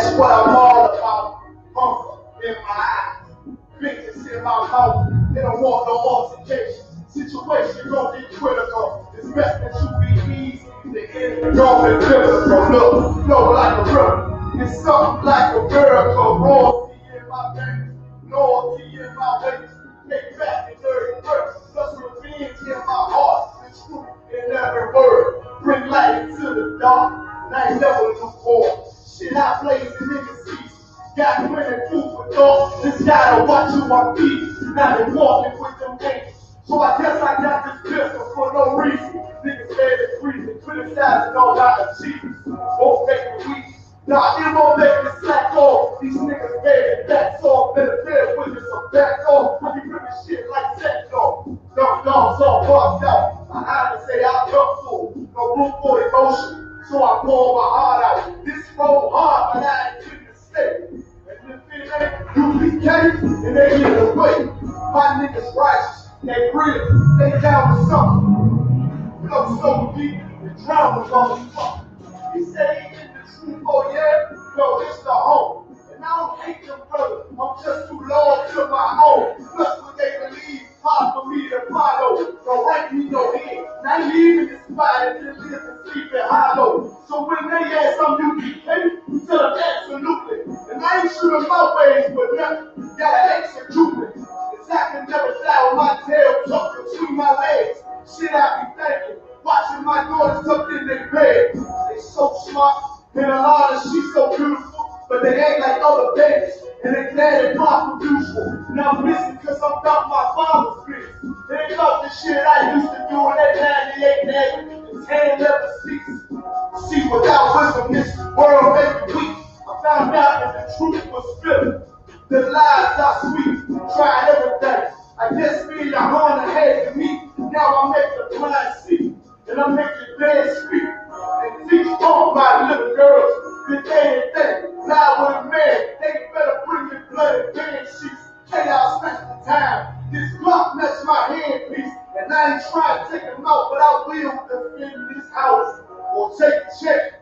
That's what I'm all about. Hunger in my eyes, vengeance in my mouth. They don't want no altercation. Situation gon' get critical. It's best that you be easy. The end gon' be biblical. Look, flow like a river. It's something like a miracle. Royalty in my veins, loyalty in my ways. Take back the dirty verse. Plus revenge in my heart. The truth in every word. Bring light into the dark. And I ain't never lukewarm. Shit, I blaze in niggas' seats. Got plenty food for thought. This guy to watch who I feed. Now they walking with them angels. So I guess I got this pistol for no reason. Niggas mad and freezing, criticizing all my achievements. Won't make me weak. Nah, it won't make me slack off. These niggas mad and backs off. Better bear with us or back off. I be ripping shit like sex off. Dumb dogs all bugged out. I had to say I come full. No room for emotion. So I pour my heart out. This road hard, but I ain't getting to stay. And if it ain't UPK, and they get away. My niggas righteous. They real, they down with something. Flow so deep, the drown was on the fuck. He said he in the truth, oh yeah? No, it's the home. And I don't hate them brothers, I'm just too loyal to my own. Plus what they believe, hard for me to follow. Don't rank me no head. Now leaving this spot and just live and sleep in hollow. So when they ask I'm UPK, tell them absolutely. And I ain't shooting my ways, but nothing. Gotta execute it. I can never fly with my tail tucked between my legs. Shit I be thinking, watching my daughters tucked in their bed. They so smart, and Alana, she's so beautiful, but they ain't like other babies, and they glad and proper usual. And I'm missing cause I'm about my father's business. They ain't about the shit I used to do in that 98 day, and 10 never cease. See, without wisdom, this world make me weak. I found out that the truth was spilling. The lies are sweet, tried everything. I guess me and Honda had to meet. Now I make the blind see, and I make the dead speak. And teach all my little girls that they ain't that. Lie with a man, they better bring me bloody band sheets. Chaos match the time. This Glock match my handpiece. And I ain't trying to take them out, but I will defend this house or take a check.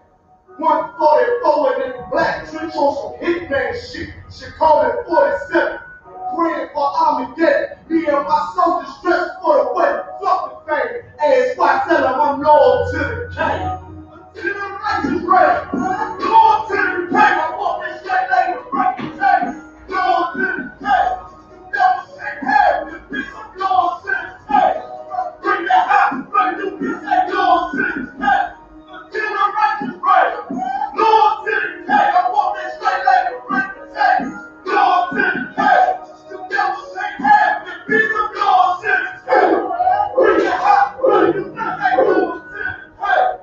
144 in the black trench on some hitman shit. She call it 47. Praying for Armageddon. Me and my soldiers dressed for the wedding. Fuck the fame. Ask why tell them I'm loyal to the king. To the righteous race. Loyal to the king. I walk this straight like a breaking chain. Loyal to the king. Never say hey. The bitch I'm loyal to the king. Bring that hot. Bring the bitch like loyal to the king. To the righteous race. Lord to the king, I walk that straight like a breaking chain. Lord to the king, the devil say half the beat of Lord to the king. Bring it hot, bring it back like Lord to the king.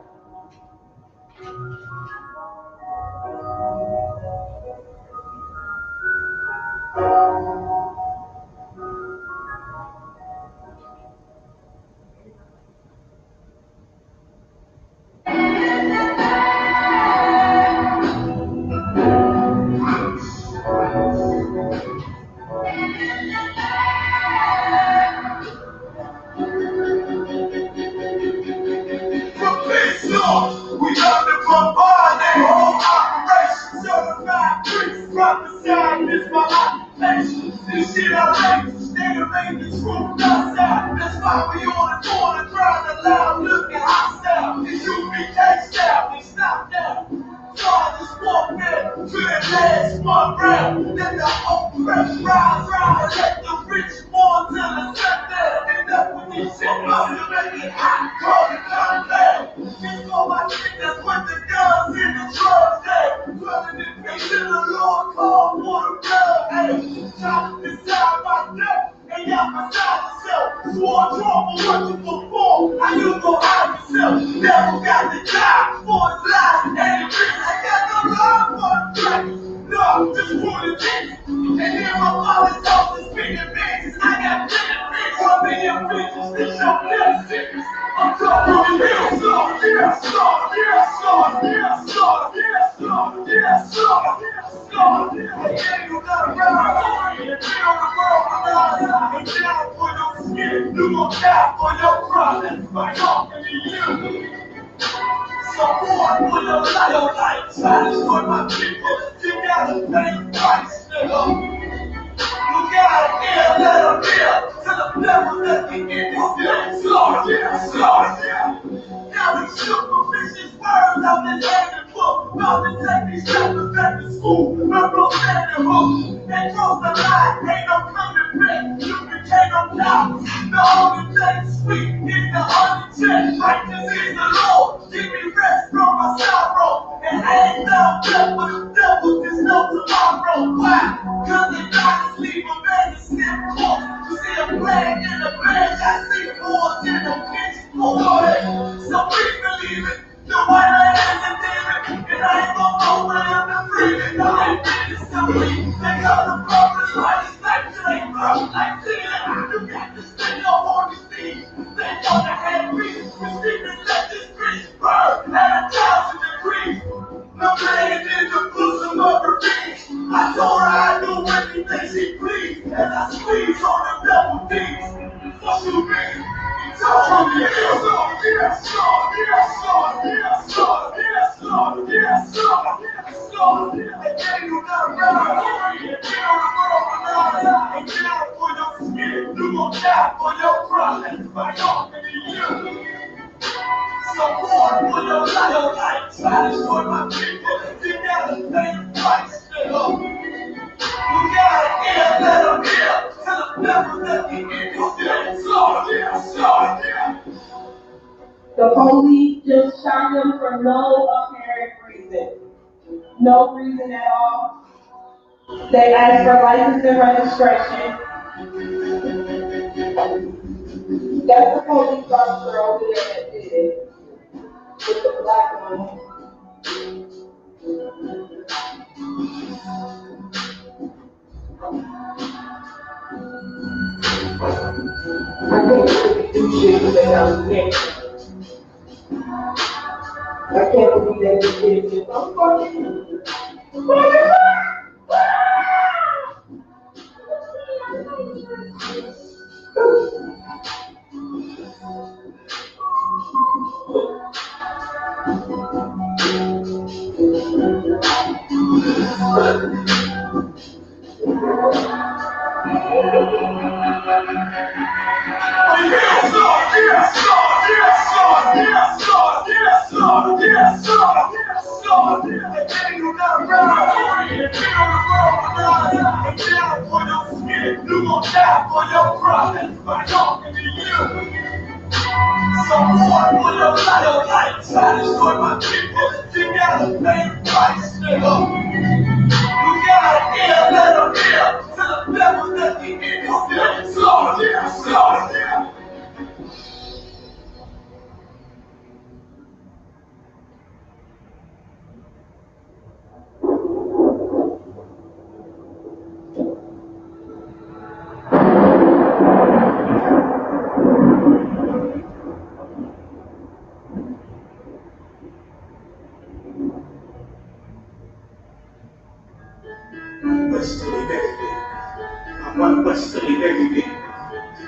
We love to bombard their whole operation. Certified priests, prophesying this my occupation. This shit I like, stay to make the truth outside. That's why we on the corner, trying to loud, looking hostile. It's UPK style, we stop now. Try this warfare to the last one round. Let the oppressed rise, let the rich fall to the center. Enough with this shit, to make it hot, call it down there. It's all my niggas with the guns in the drugs, hey. Dwelling in peace in the Lord, call for the blood, hey. Trying to decide my death, and y'all beside yourself. Swore trouble, what you before, how you gon' hide yourself? Never got to die for his life, and I got no love for the track. No, just for the things. And then my father told me speaking bitches, I got benefits. 1 million bitches, this your blessing. I'm talking real slow, yeah, slow, yeah, slow, yeah, slow, yeah, slow, yeah, slow, yeah, slow. Yeah, you gotta ride. You feel the world around. And down for your skin, you gon' die for your crime. That's my talking to you. Support for your life. Try to destroy my people. You gotta pay price, nigga. You gotta let them hear. To the devil that the evil still slaughter. Now we shook for vicious words out this ancient book. About to take these chapters back to school. My bro said the hook. They crossed the line. Ain't no coming back. You became no doubt. The only thing sweet is the honey check. Righteous is the Lord. Give me rest from my sorrow. And hang down death for the devil. There's no tomorrow. Why? Cause they gotta sleep a man to snip court. You see a flag in the bag. I see boards in the pitch. So please believe it. The white man is a demon. And I ain't gon' know where I'm the freedom. I ain't finished to bleed. They got the problems right. It's like till they broke like ceiling. You got to stay on these things. They know the head beat. We speak and let this bitch burn at 1,000 degrees. No man in the bosom of her being. I told her I'd do anything she pleased. And I squeeze on the double D's. What you mean? Try to destroy my people. You gotta pay the price, nigga. You gotta let them hear. To the devil that the evil still slaughter. The police just shot him for no apparent reason. No reason at all. They asked for license and registration. That's the police officer over there that did it. With the black one. I can't really do shit without connection. I can't believe that this kid is I'm fucking You gon' die for your problems by talking to you. Support for your life. Try to destroy my people. You gotta pay the price, nigga. You gotta let them hear. To the devil that the evil still slaughter. Westerly baby, I'm one westerly baby.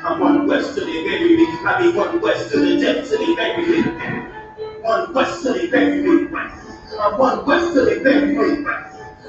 I'm one westerly baby. I be one west to the depth to the baby. One westerly baby. I'm one westerly baby.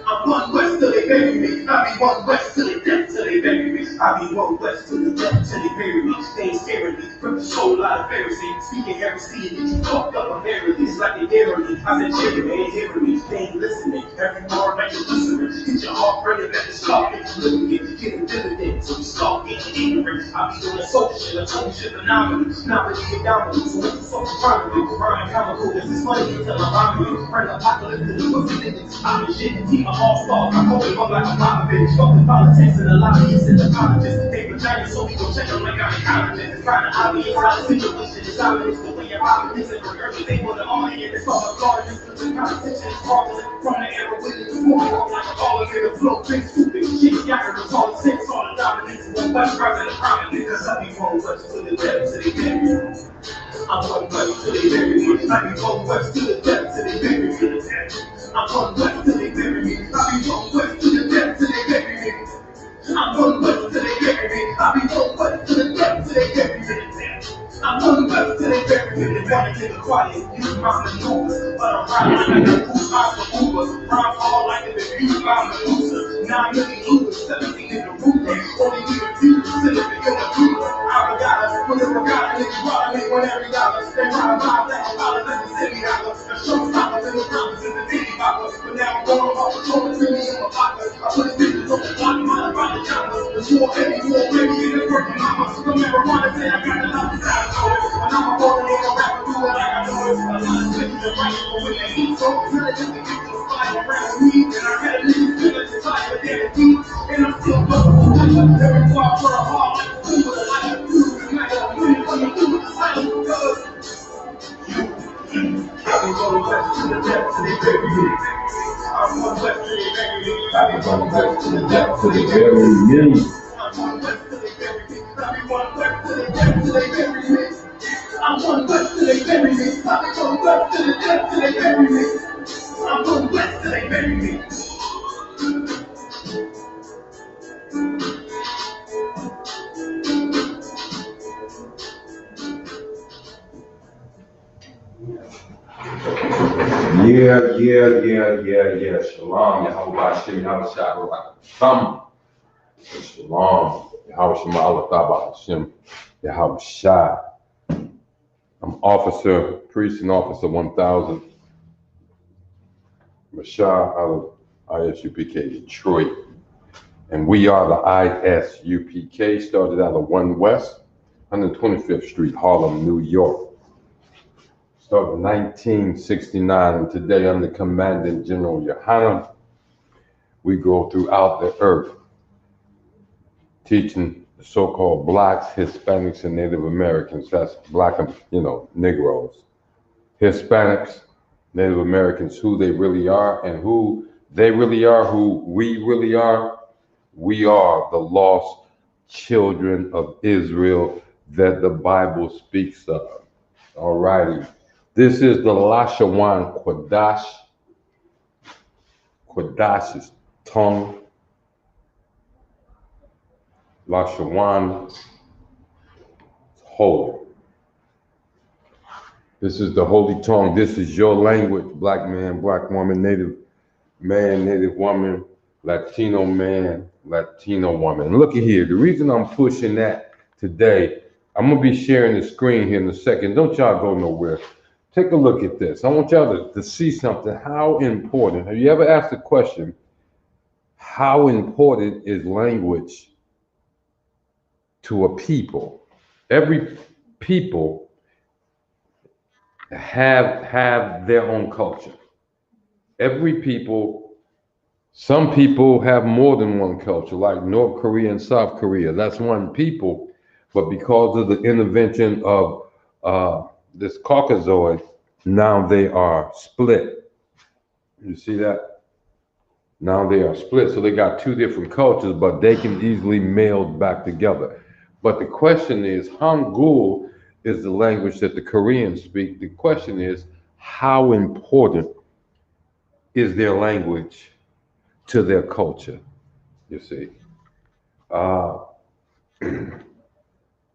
I'm one west to the baby. I be one west to the depth to the baby. I be one west to the depth to the baby. They ain't scaring me from the whole lot of Pharisee. Speaking heresy, get you fucked up on it's like they daring me. I said, chicken, they ain't hearing me. They ain't listening. Every more that you're listening. Get your heart breaking at the start. Get you living it. Get them dividends. So we start getting ignorant. I be doing social, a total shit phenomenal. Not really get dominant. So what's the social problem? Burning chemical. This is money until I'm rhyming. Bring apocalypse to the pussy niggas. I'm the shit. Keep my all-star. I hold it up like a mama bitch. Fuck the politics and the lobbyists and the apologists. They vagina, so we gon' check them like I'm intelligent. It's kinda obvious how the situation is obvious. The way your politics and regurgitate for the audience. It's all regardless. The competition is harmless. From the era with it, it's more like a baller in the flow. Big stupid shit. Y'all can recall the sense on the dominance. One West rising the prominent. Cause I be one West to the depth to the depth. I'm one West to the depth. I be one West to the depth to the depth. I'm one West to the depth. I be one West to the depth to the depth. I'm one West to the depth. I be one West to the depth to the depth. I'm one West to the depth. They wanna get quiet. Use my maneuvers. but I'm riding like a cool Uber. Rhyme all like a debut by Medusa. 9 million Ubers, 17 in the room. Only need a few, still if you're a Uber. I forgot when it's forgotten, niggas running when every dollar. They ride by that $1 in the city dollar. The showstoppers and the rappers and the ditty boppers. But now I'm going off the tour, treating in my pockets. I put bitches on the block, mine by the choppers. There's more baby, in the working mama. No marijuana, say I got a lot of time to it. When I'm a rolling on a rapper, do it like I do it. A lot of switches and right, but when they eat so good, just to get to the fire around me. And I had a nigga feeling the fire, but they're deep. And I'm still going to life. Every part for a heart, like a fool, like a dude. Like a winning when you do it, like a good. I'm going back to the depths of the baby. I'm going back to the baby. I'm going back to the depths of the baby. I'm going back to the baby. I'm going back to the depths of the baby. I'm going back to the baby. I'm going back to the depths of the baby. I'm going back to the baby. Yeah. Shalom, Yahweh Hashem, Yahweh Shabbat. Shalom, Yahweh Shema Allah Hashem, Yahweh Shai. I'm Officer, Priest and Officer 1000, Mashah out of ISUPK Detroit. And we are the ISUPK, started out of 1 West, 125th Street, Harlem, New York. Started in 1969, and today under Commandant General Yohanan, we go throughout the earth, teaching the so-called blacks, Hispanics, and Native Americans. That's black and, Negroes. Hispanics, Native Americans, who they really are, and who they really are, who we really are. We are the lost children of Israel that the Bible speaks of. All righty. This is the Lashawan Qadash. Qadash is tongue. Lashawan is holy. This is the holy tongue. This is your language, black man, black woman, native man, native woman, Latino man, Latino woman. And look at here, the reason I'm pushing that today, I'm gonna be sharing the screen here in a second. Don't y'all go nowhere. Take a look at this. I want y'all to see something. How important, have you ever asked the question, how important is language to a people? Every people have their own culture. Every people, some people have more than one culture, like North Korea and South Korea. That's one people, but because of the intervention of this Caucasoid, now they are split. You see that? Now they are split. So they got two different cultures, but they can easily meld back together. But the question is, Hangul is the language that the Koreans speak. The question is, how important is their language to their culture? You see.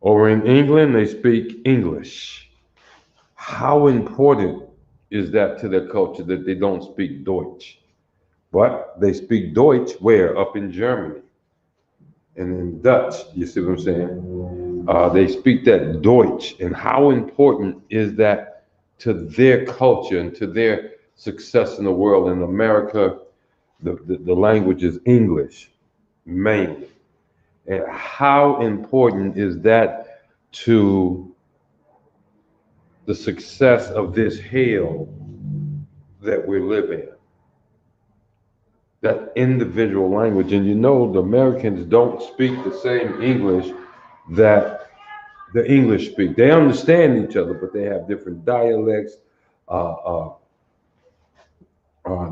Over in England, they speak English. How important is that to their culture that they don't speak Deutsch? But they speak Deutsch where? Up in Germany. And in Dutch, you see what I'm saying? They speak that Deutsch. And how important is that to their culture and to their success in the world? In America, the language is English, mainly. And how important is that to the success of this hell that we live in? That individual language. And the Americans don't speak the same English that the English speak. They understand each other, but they have different dialects,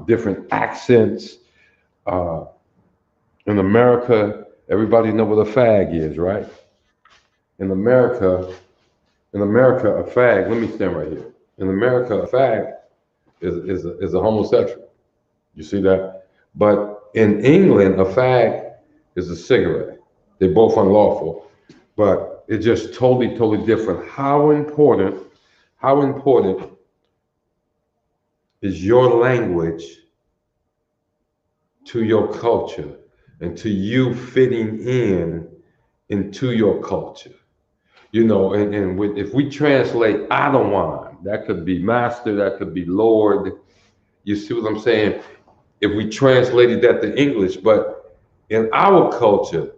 different accents. In America, everybody know what a fag is, right? In America, a fag, let me stand right here. In America, a fag is a homosexual. You see that? But in England, a fag is a cigarette. They're both unlawful, but it's just totally different. How important is your language to your culture and to you fitting in into your culture. You know, and if we translate Adawan, that could be master, that could be Lord. You see what I'm saying? If we translated that to English, but in our culture,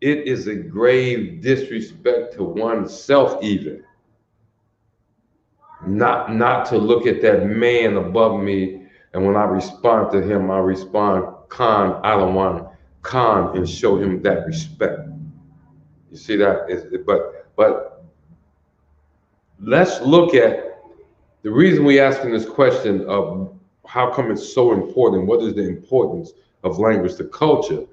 it is a grave disrespect to oneself even. Not to look at that man above me, and when I respond to him, I respond Khan, Adawan, Khan, and show him that respect. You see that? But let's look at the reason we asking this question of how come it's so important. What is the importance of language to culture?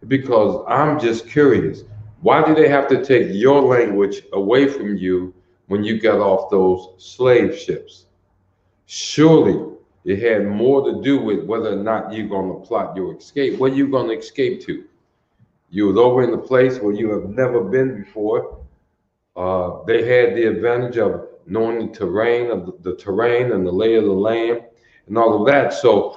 Because I'm just curious. Why do they have to take your language away from you when you got off those slave ships? Surely it had more to do with whether or not you're going to plot your escape. Where you going to escape to? You was over in a place where you have never been before. They had the advantage of knowing the terrain and the lay of the land and all of that. So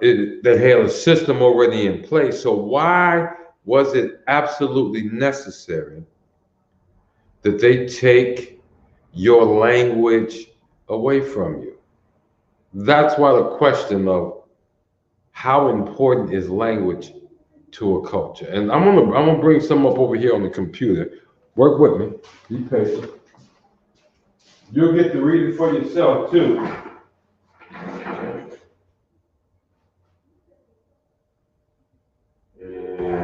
they had a system already in place. So why was it absolutely necessary that they take your language away from you? That's why the question of how important is language to a culture. And I'm gonna bring some up over here on the computer. Work with me. Be patient. You'll get to read it for yourself too. And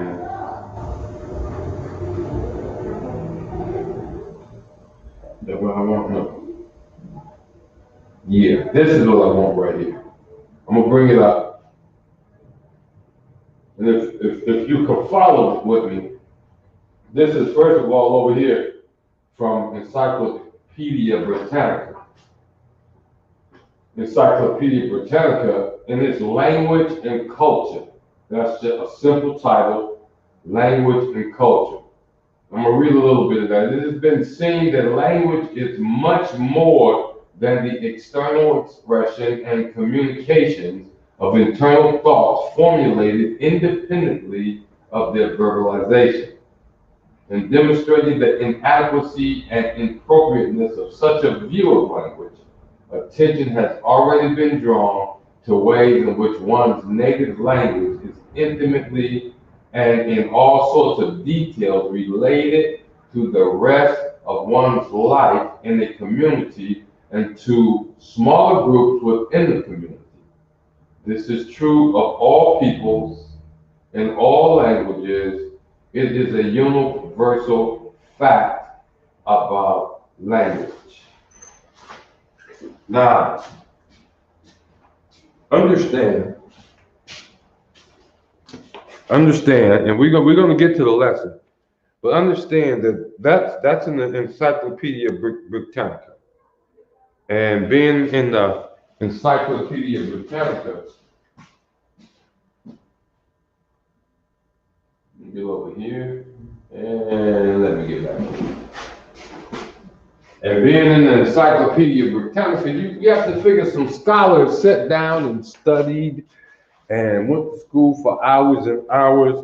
that's what I want now. Yeah, this is what I want right here. I'm gonna bring it up. And if you can follow with me, this is first of all over here from Encyclopedia Britannica. Encyclopedia Britannica, and it's language and culture. That's just a simple title, language and culture. I'm gonna read a little bit of that. It has been seen that language is much more than the external expression and communications of internal thoughts formulated independently of their verbalization. And demonstrating the inadequacy and inappropriateness of such a view of language, attention has already been drawn to ways in which one's native language is intimately and in all sorts of details related to the rest of one's life in a community and to smaller groups within the community. This is true of all peoples in all languages. It is a universal fact about language. Now, understand, and we're gonna get to the lesson, but understand that that's in the Encyclopedia Britannica, and being in the Encyclopedia Britannica, get over here, and let me get back here. And being in the Encyclopedia Britannica, you have to figure some scholars sat down and studied and went to school for hours and hours,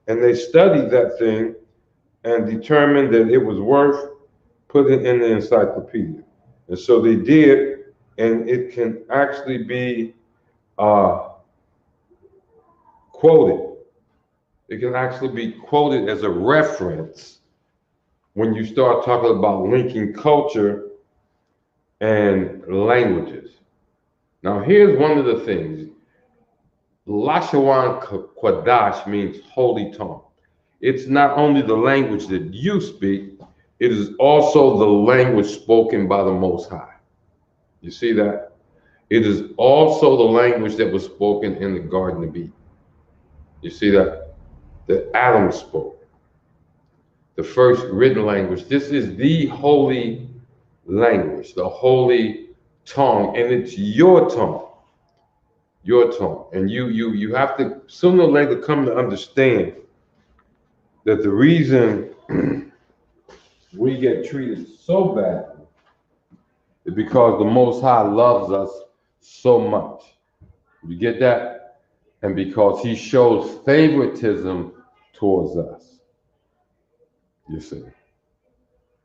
and they studied that thing and determined that it was worth putting in the encyclopedia. And so they did, and it can actually be quoted. It can actually be quoted as a reference when you start talking about linking culture and languages. Now, here's one of the things. Lashawan Qadash means holy tongue. It's not only the language that you speak, it is also the language spoken by the Most High. You see that? It is also the language that was spoken in the Garden of Eden. You see that? That Adam spoke. The first written language. This is the holy language, the holy tongue, and it's your tongue. Your tongue. And you have to sooner or later come to understand that the reason we get treated so badly It's because the Most High loves us so much. You get that? And because he shows favoritism towards us. You see.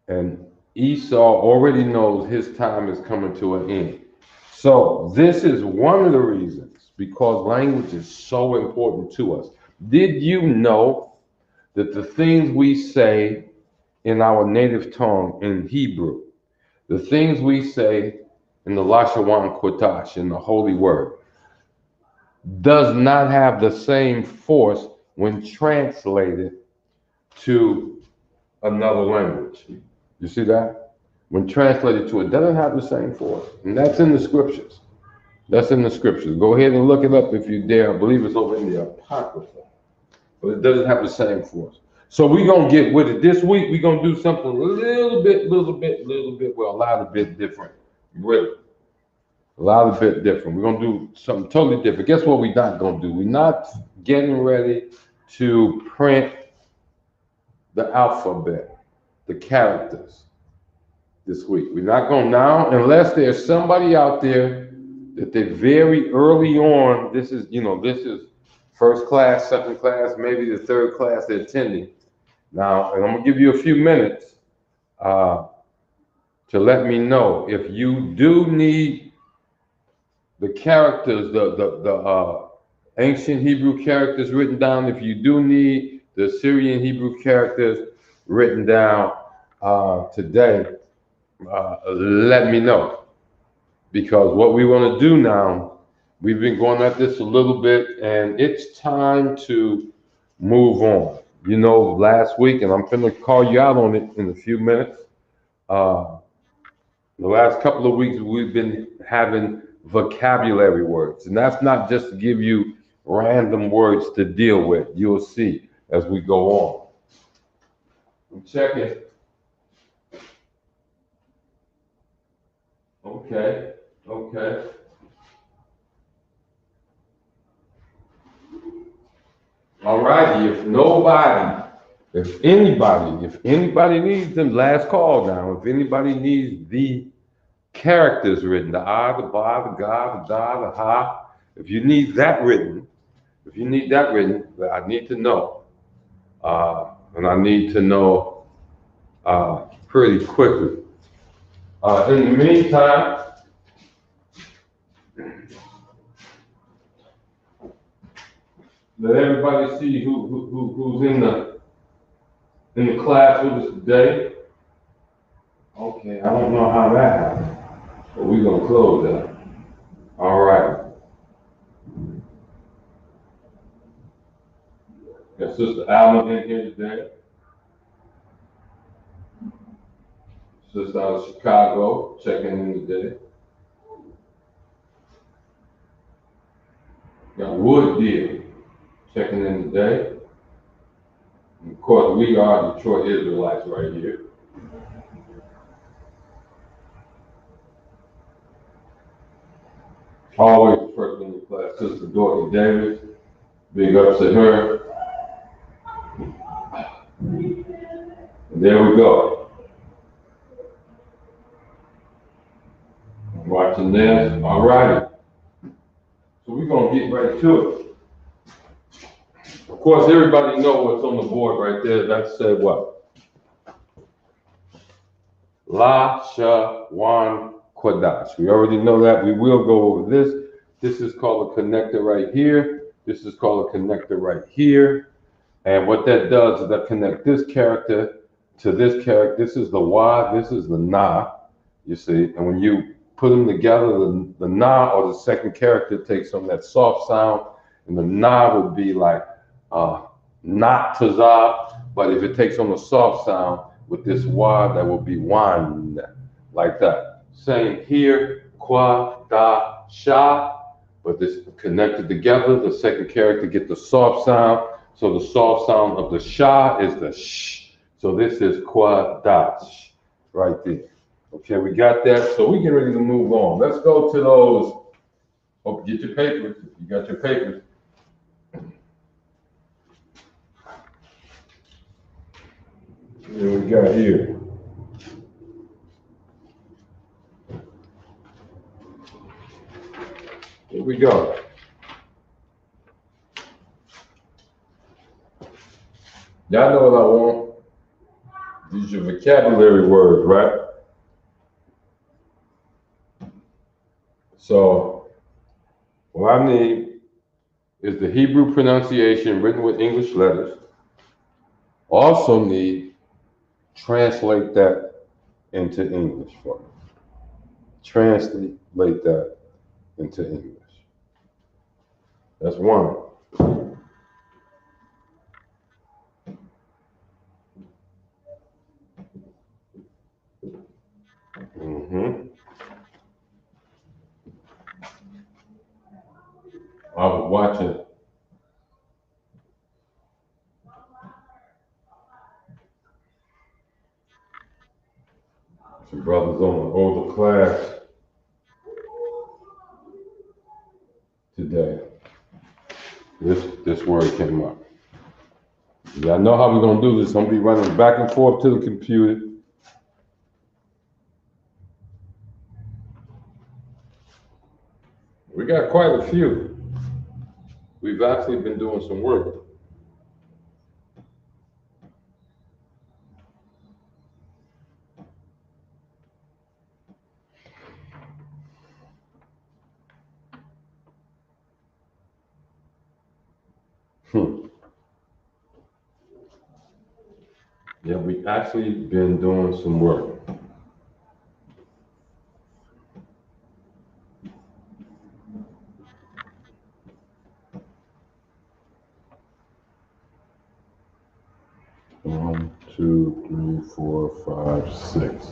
And Esau already knows his time is coming to an end. So this is one of the reasons, because language is so important to us. Did you know that the things we say in our native tongue in Hebrew, the things we say in the Lashawan Qadash, in the Holy Word, does not have the same force when translated to another language? You see that? When translated to it, doesn't have the same force. And that's in the scriptures. That's in the scriptures. Go ahead and look it up if you dare. I believe it's over in the Apocrypha. But it doesn't have the same force. So we're going to get with it. This week, we're going to do something a little bit, well, a lot of bit different. Really. A lot of bit different. We're going to do something totally different. Guess what we're not going to do? We're not getting ready to print the alphabet, the characters this week. We're not going now, unless there's somebody out there that they're very early on. This is first class, second class, maybe the third class they're attending. Now, and I'm going to give you a few minutes to let me know if you do need the characters, the ancient Hebrew characters written down. If you do need the Assyrian Hebrew characters written down today, let me know. Because what we want to do now, we've been going at this a little bit, and it's time to move on. You know, last week, and I'm going to call you out on it in a few minutes. The last couple of weeks, we've been having vocabulary words, and that's not just to give you random words to deal with. You'll see as we go on. I'm checking. Okay. All righty. If anybody needs them, last call now. If anybody needs the characters written, the I, the Ba, the Ga, the Da, the Ha, if you need that written, I need to know. And I need to know pretty quickly. In the meantime, let everybody see who's in the class with us today. Okay, I don't know how that happened, but we're gonna close that. All right. Got Sister Alma in here today. Sister out of Chicago checking in today. Got Wood Deal checking in today. And of course, we are Detroit Israelites right here. Always first in the class, Sister Dorothy Davis. Big ups to her. And there we go. Watching this. All righty. So we're going to get right to it. Of course, everybody knows what's on the board right there. That said what? Lashawan Qadash. We already know that. We will go over this. This is called a connector right here. This is called a connector right here. And what that does is that connect this character to this character. This is the wa, this is the na, you see. And when you put them together, the na, or the second character, takes on that soft sound, and the na would be like not tazah, but if it takes on the soft sound with this wa, that will be wan, like that. Same here, qua, da, sha, but this connected together, the second character get the soft sound, so the soft sound of the sha is the sh, so this is Qadash, right there. Okay, we got that, so we get ready to move on. Let's go to those. Oh, get your papers. You got your papers. Here we got here. we go. Y'all know what I want. These are vocabulary words, right? So what I need is the Hebrew pronunciation written with English letters. Also need translate that into English for me. Translate that into English. That's one. I was watching some brothers on an older class today. This word came up. Y'all know how we're gonna do this. I'm gonna be running back and forth to the computer. We got quite a few. We've actually been doing some work. Yeah, we've actually been doing some work. One, two, three, four, five, six.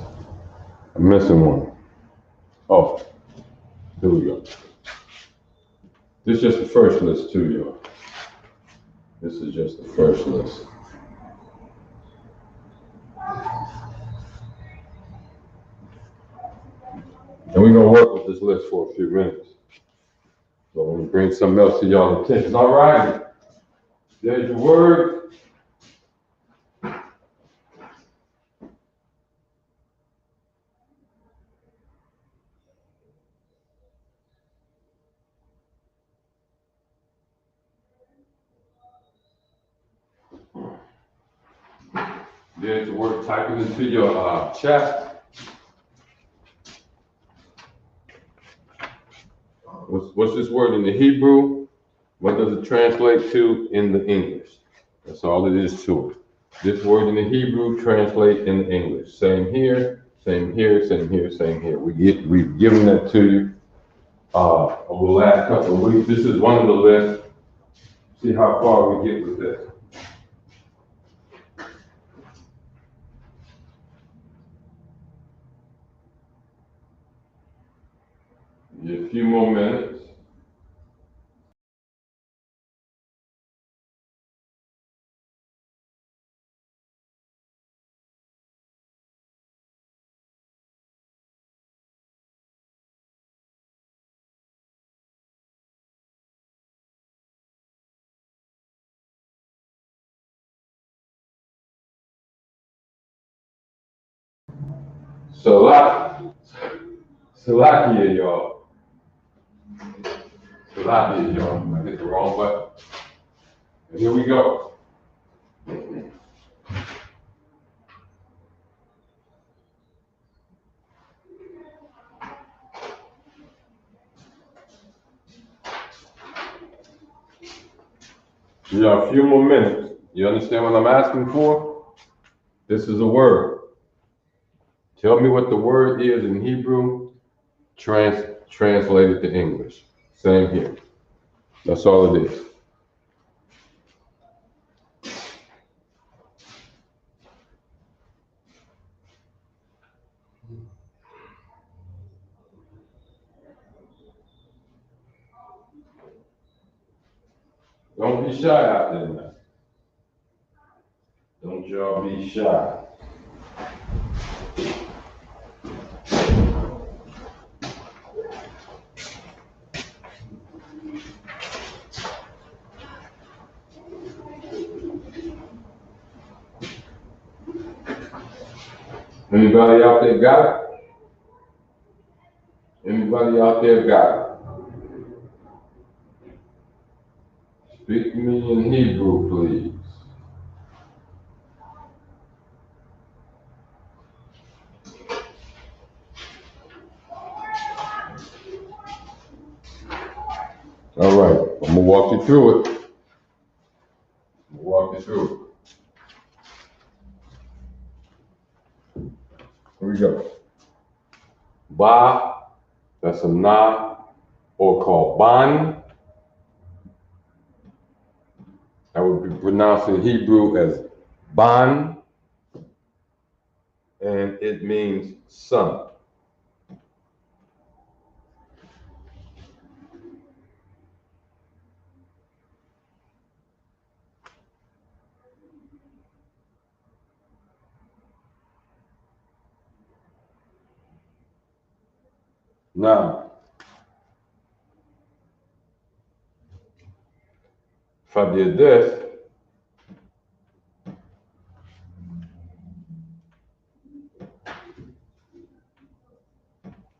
I'm missing one. Oh, here we go. This is just the first list too, y'all. This is just the first list. And we're gonna work with this list for a few minutes. So I'm gonna bring something else to y'all's attention. All right, there's your word. There's the word. Type it into your chat. What's this word in the Hebrew? What does it translate to in the English? That's all it is to it. This word in the Hebrew translate in the English. Same here, same here, same here, same here. We've given that to you over the last couple of weeks. This is one of the lists. See how far we get with this. A few more minutes. Salakia, y'all. Salakia, y'all. I hit the wrong button. And here we go. You got a few more minutes. You understand what I'm asking for? This is a word. Tell me what the word is in Hebrew. Translate it to English. Same here. That's all it is. Don't be shy out there now. Don't y'all be shy. Anybody out there got it? Anybody out there got it? Speak to me in Hebrew, please. All right, I'm gonna walk you through it. Here we go. Ba, that's a na, or called ban. That would be pronounced in Hebrew as ban, and it means son. Now, if I did this,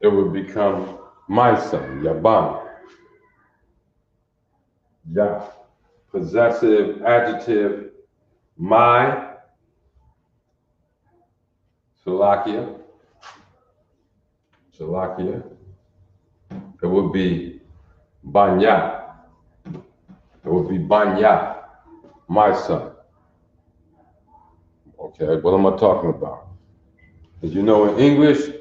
it would become my son, Yaban. Ya, possessive adjective, my, Salakia. It would be Banya. It would be Banya, my son. Okay, what am I talking about? As you know, in English,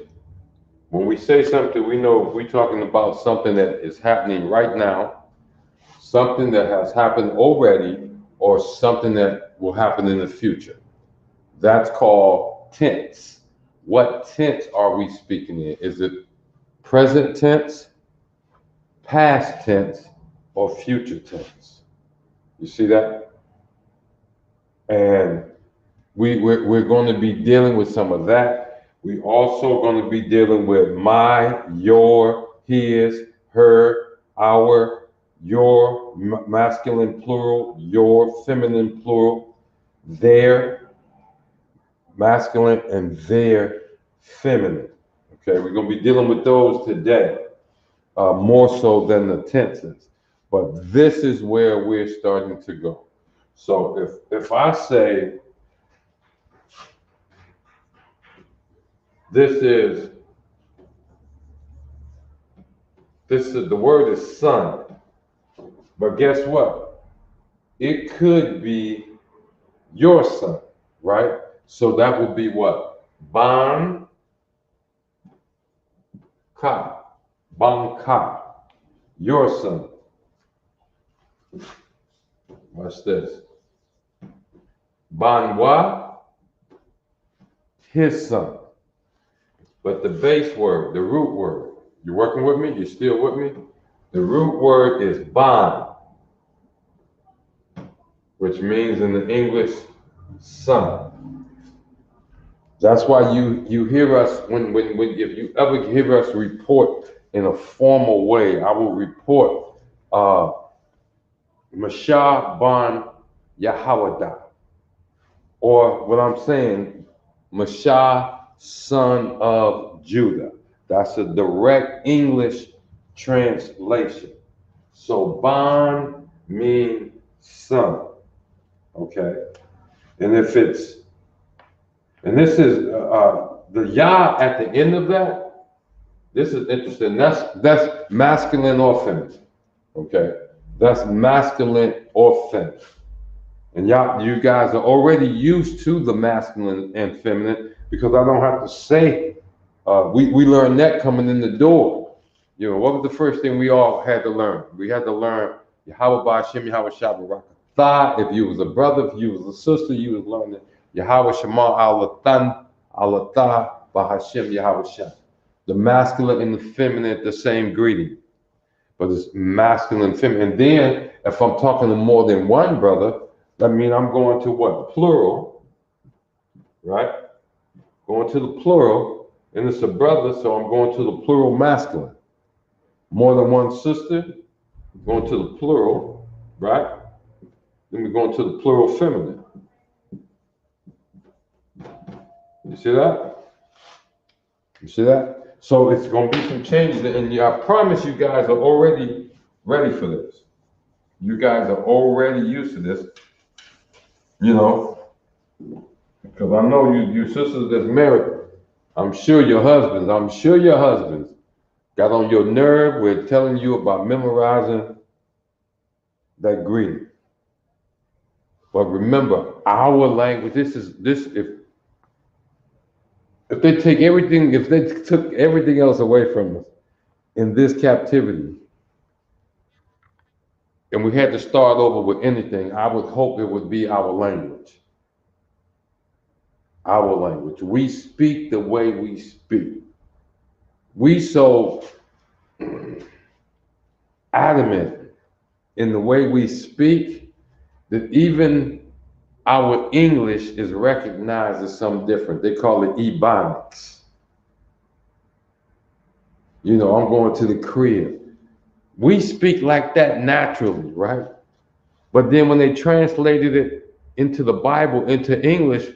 when we say something, we know we're talking about something that is happening right now, something that has happened already, or something that will happen in the future. That's called tense. What tense are we speaking in? Is it present tense, past tense, or future tense? You see that? And we're going to be dealing with some of that. We also going to be dealing with my, your, his, her, our, your masculine plural, your feminine plural, their masculine, and their feminine. Okay, we're going to be dealing with those today, more so than the tenses. But this is where we're starting to go. So if I say, this is the word is son, but guess what? It could be your son, right? So that would be what? Ban ka, your son. Watch this. Banwa, his son. But the base word, the root word, you working with me? You still with me? The root word is ban, which means in the English, son. That's why you hear us when if you ever hear us report in a formal way, I will report Mashah ban Yahawada, or what I'm saying, Mashah, son of Judah. That's a direct English translation. So ban means son, okay? And if it's, and this is the Yah at the end of that, this is interesting. That's masculine or feminine, okay? That's masculine or feminine. And you guys are already used to the masculine and feminine because I don't have to say, we learned that coming in the door. You know, what was the first thing we all had to learn? We had to learn Yahweh Ba'Shem, Yahweh Shabbat Rakatah. If you was a brother, if you was a sister, you was learning Yahweh Shema Alatan, Alatah, Ba'Hashem, Yahweh Shah. The masculine and the feminine, the same greeting. But it's masculine and feminine. And then, if I'm talking to more than one brother, that means I'm going to what? Plural, right? Going to the plural, and it's a brother, so I'm going to the plural masculine. More than one sister, going to the plural, right? Then we're going to the plural feminine. You see that? You see that? So it's going to be some changes, and I promise you guys are already ready for this. You guys are already used to this, you know, because I know you sisters that's married. I'm sure your husbands got on your nerve with telling you about memorizing that greeting. But remember, our language, if they take everything, if they took everything else away from us in this captivity, and we had to start over with anything, I would hope it would be our language. Our language. We speak the way we speak. We so adamant in the way we speak that even our English is recognized as something different. They call it ebonics. You know, I'm going to the crib. We speak like that naturally, right? But then when they translated it into the Bible, into English,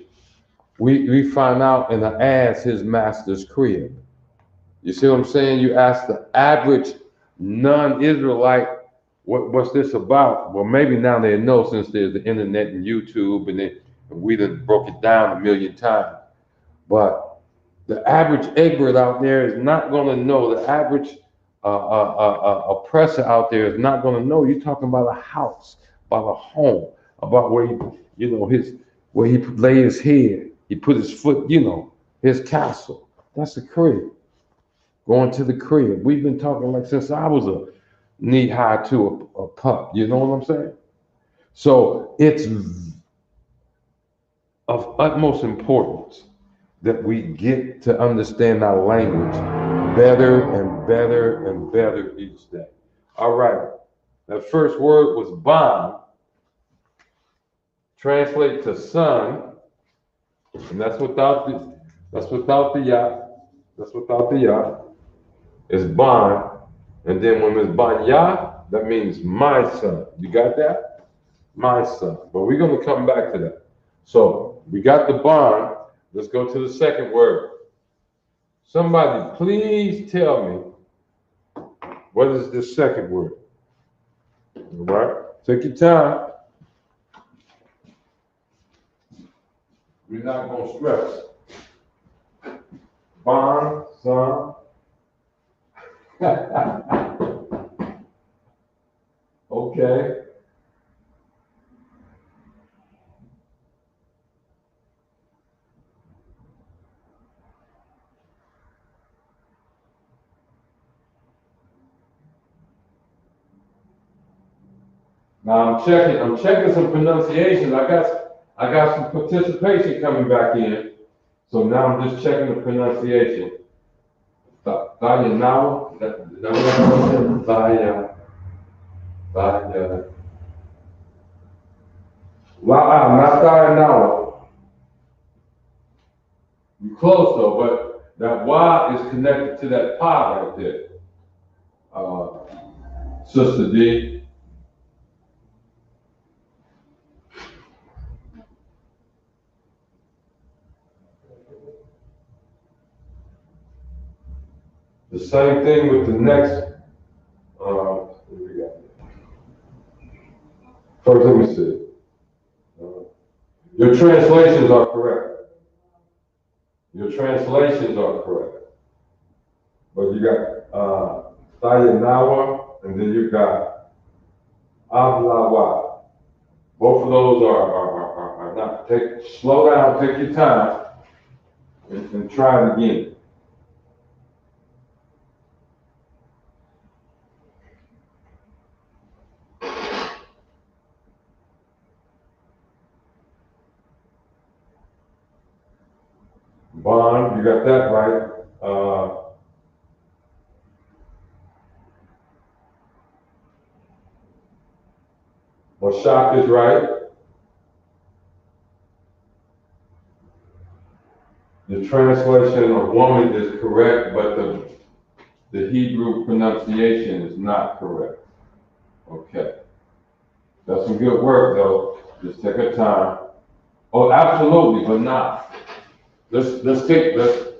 we find out in the as his master's crib. You see what I'm saying? You ask the average non-Israelite, what's this about? Well, maybe now they know since there's the internet and YouTube, and we done broke it down a million times. But the average Egbert out there is not going to know. The average oppressor out there is not going to know. You're talking about a house, about a home, about where where he lay his head. He put his foot, his castle. That's the crib. Going to the crib. We've been talking like since I was a knee high to a pup. You know what I'm saying? So it's of utmost importance that we get to understand our language better and better and better each day. All right. That first word was bond. Translate to son, and that's without the yah. That's without the yah. It's bond. And then when it's banya, that means my son. You got that? My son. But we're going to come back to that. So we got the bond. Let's go to the second word. Somebody please tell me, what is the second word? All right? Take your time. We're not going to stress. Bond, son. Okay. Now I'm checking some pronunciations. I got some participation coming back in. So now I'm just checking the pronunciation. Vaya. Not Dianawa. You're close though, but that Y is connected to that Pa right there. Sister D. The same thing with the next. What do we got? First, let me see. Your translations are correct. Your translations are correct. But you got Sayanawa, and then you got Ablawa. Both of those are not. Slow down, take your time, and try it again. Bond, you got that right. Mashak is right. The translation of woman is correct, but the Hebrew pronunciation is not correct. Okay. That's some good work though. Just take our time. Oh, absolutely, but not. Let's take that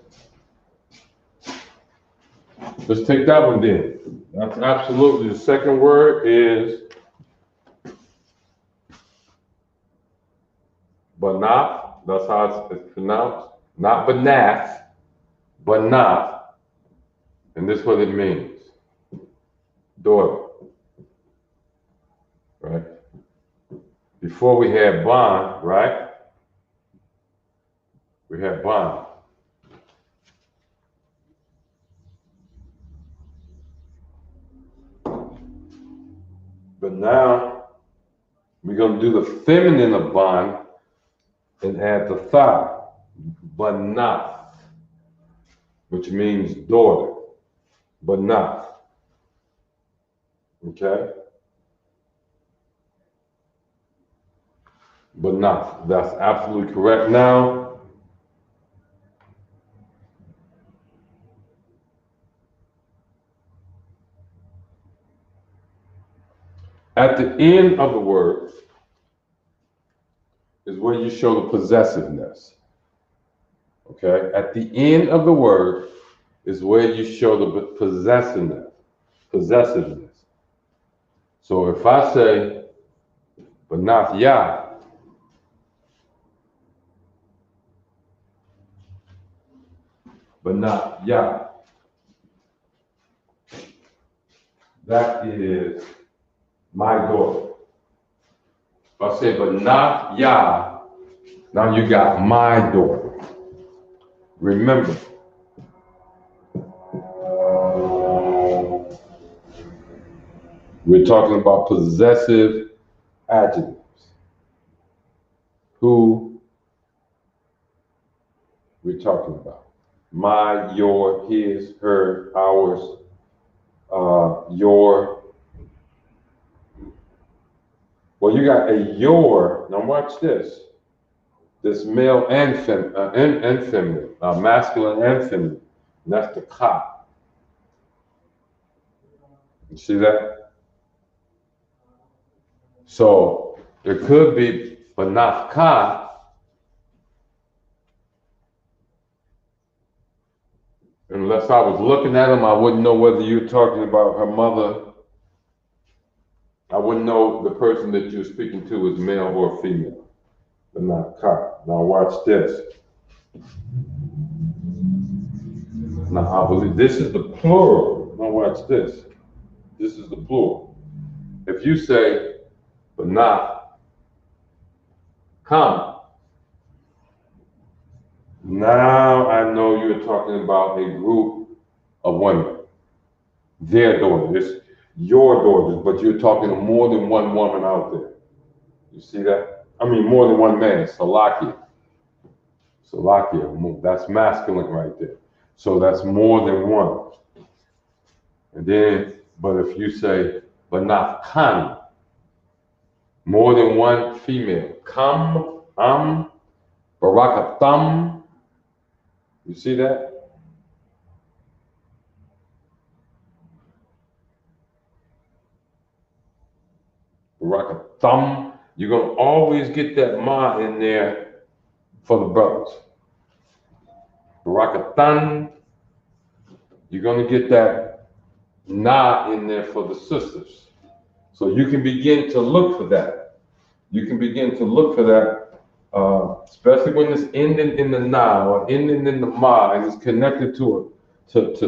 one then. That's absolutely the second word is Banath, that's how it's pronounced. Not Banath, Banath. And this is what it means. Daughter. Right? Before we had Ban, right? We had Ban. But now we're going to do the feminine of Ban and add the Tha, Banath, which means daughter. Banath. Okay? Banath. That's absolutely correct. Now, at the end of the word is where you show the possessiveness. Okay? At the end of the word is where you show the possessiveness. So if I say Banath Yah, Banath Yah, that is my daughter. If I say Banath Yah, now you got my daughter. Remember, we're talking about possessive adjectives. Who we're talking about. My, your, his, her, ours, your. Well, you got a your. Now watch this. This male and feminine, masculine and feminine. And that's the ka. You see that? So there could be Banath Ka. Unless I was looking at him, I wouldn't know whether you're talking about her mother. I wouldn't know the person that you're speaking to is male or female. Banath Ka. Now watch this. Now I believe this is the plural. Now watch this. This is the plural. If you say Banath Kam, now I know you're talking about a group of women. Their daughters. It's your daughters, but you're talking to more than one woman out there. You see that? I mean, more than one man. Salakia. That's masculine right there. So that's more than one. And then, but if you say Banath Khan, more than one female. Kam, Barakatam. You see that? Barakatam. You're going to always get that ma in there for the brothers. Barakatan. You're going to get that na in there for the sisters. So you can begin to look for that. You can begin to look for that, especially when it's ending in the na or ending in the ma and it's connected to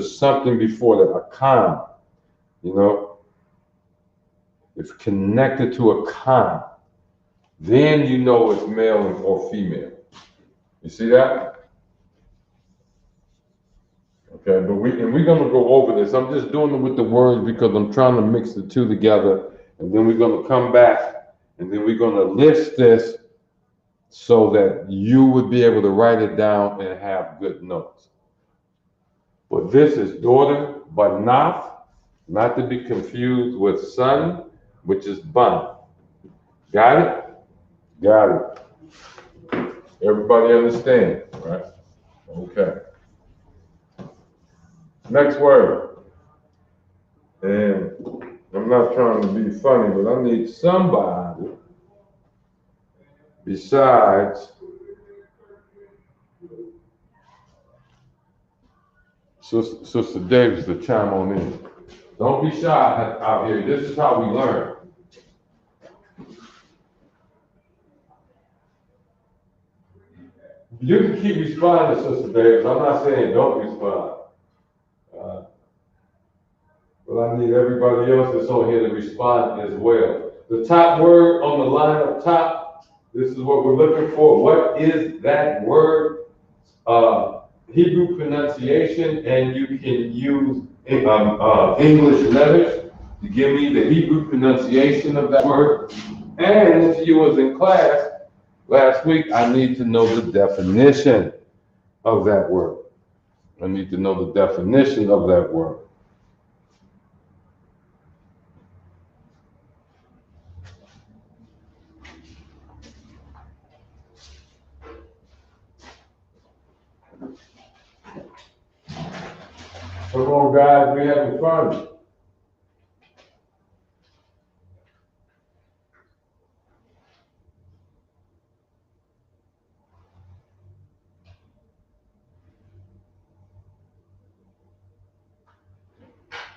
something before that, a khan. You know, it's connected to a khan. Then you know it's male or female. You see that? Okay, but we're gonna go over this. I'm just doing it with the words because I'm trying to mix the two together, and then we're gonna come back, and then we're gonna list this so that you would be able to write it down and have good notes. But this is daughter, but not to be confused with son, which is ban. Got it? Got it. Everybody understand, right? Okay. Next word. And I'm not trying to be funny, but I need somebody besides Sister Davis to chime on in. Don't be shy out here. This is how we learn. You can keep responding, Sister Davis. I'm not saying don't respond. But I need everybody else that's on here to respond as well. The top word on the line up top, this is what we're looking for. What is that word? Hebrew pronunciation, and you can use English letters to give me the Hebrew pronunciation of that word. And if you was in class last week, I need to know the definition of that word. I need to know the definition of that word. Come on, guys, we're having fun.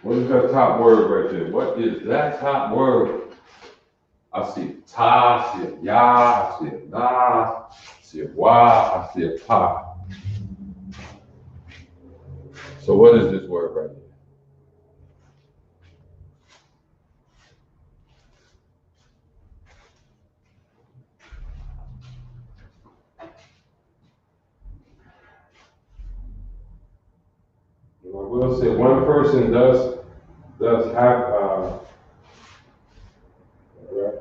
What is that top word right there? What is that top word? I see ta, I see a ya, I see a na, I see a wa, I see a pa. So what is this word right here? I will say one person does have right?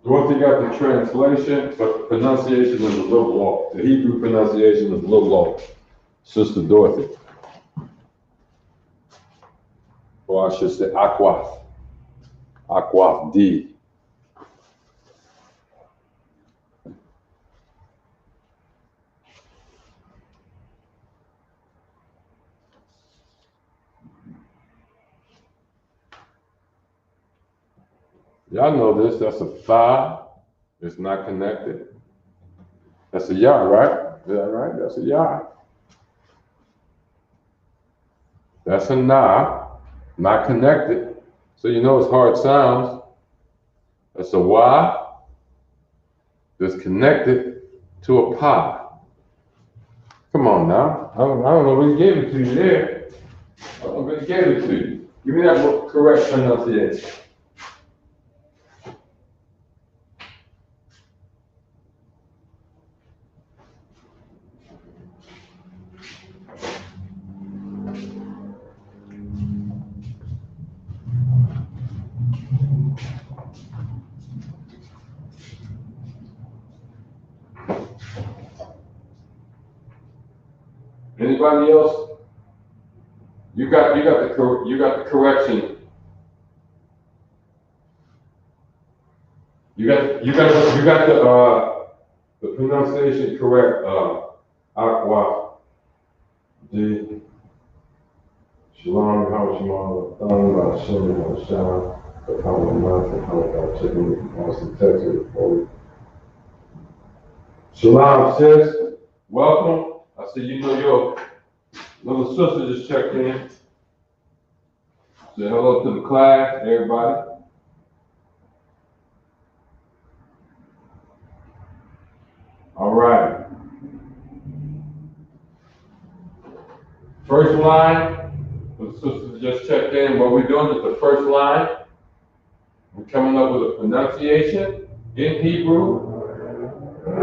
Dorothy got the translation, but the pronunciation is a little off. The Hebrew pronunciation is a little off. Sister Dorothy. Or I should say Aquaf. Aquaf D. Y'all know this, that's a tha. It's not connected. That's a ya, right? Is that right? That's a ya. That's a na, not connected. So you know it's hard sounds. That's a wa that's connected to a pa. Come on now. I don't know what he gave it to you there. I don't know what he gave it to you. Give me that correct pronunciation. Anybody else? You got the correction. You got the pronunciation correct. Aqua D. Shalom, how Shalom, Lashawan, the power of mountain, how chicken, Austin, Texas. Shalom, sis. Welcome. I see you know your little sister just checked in. Say hello to the class, everybody. All right. First line, the sisters just checked in. What we're doing is the first line. We're coming up with a pronunciation in Hebrew. You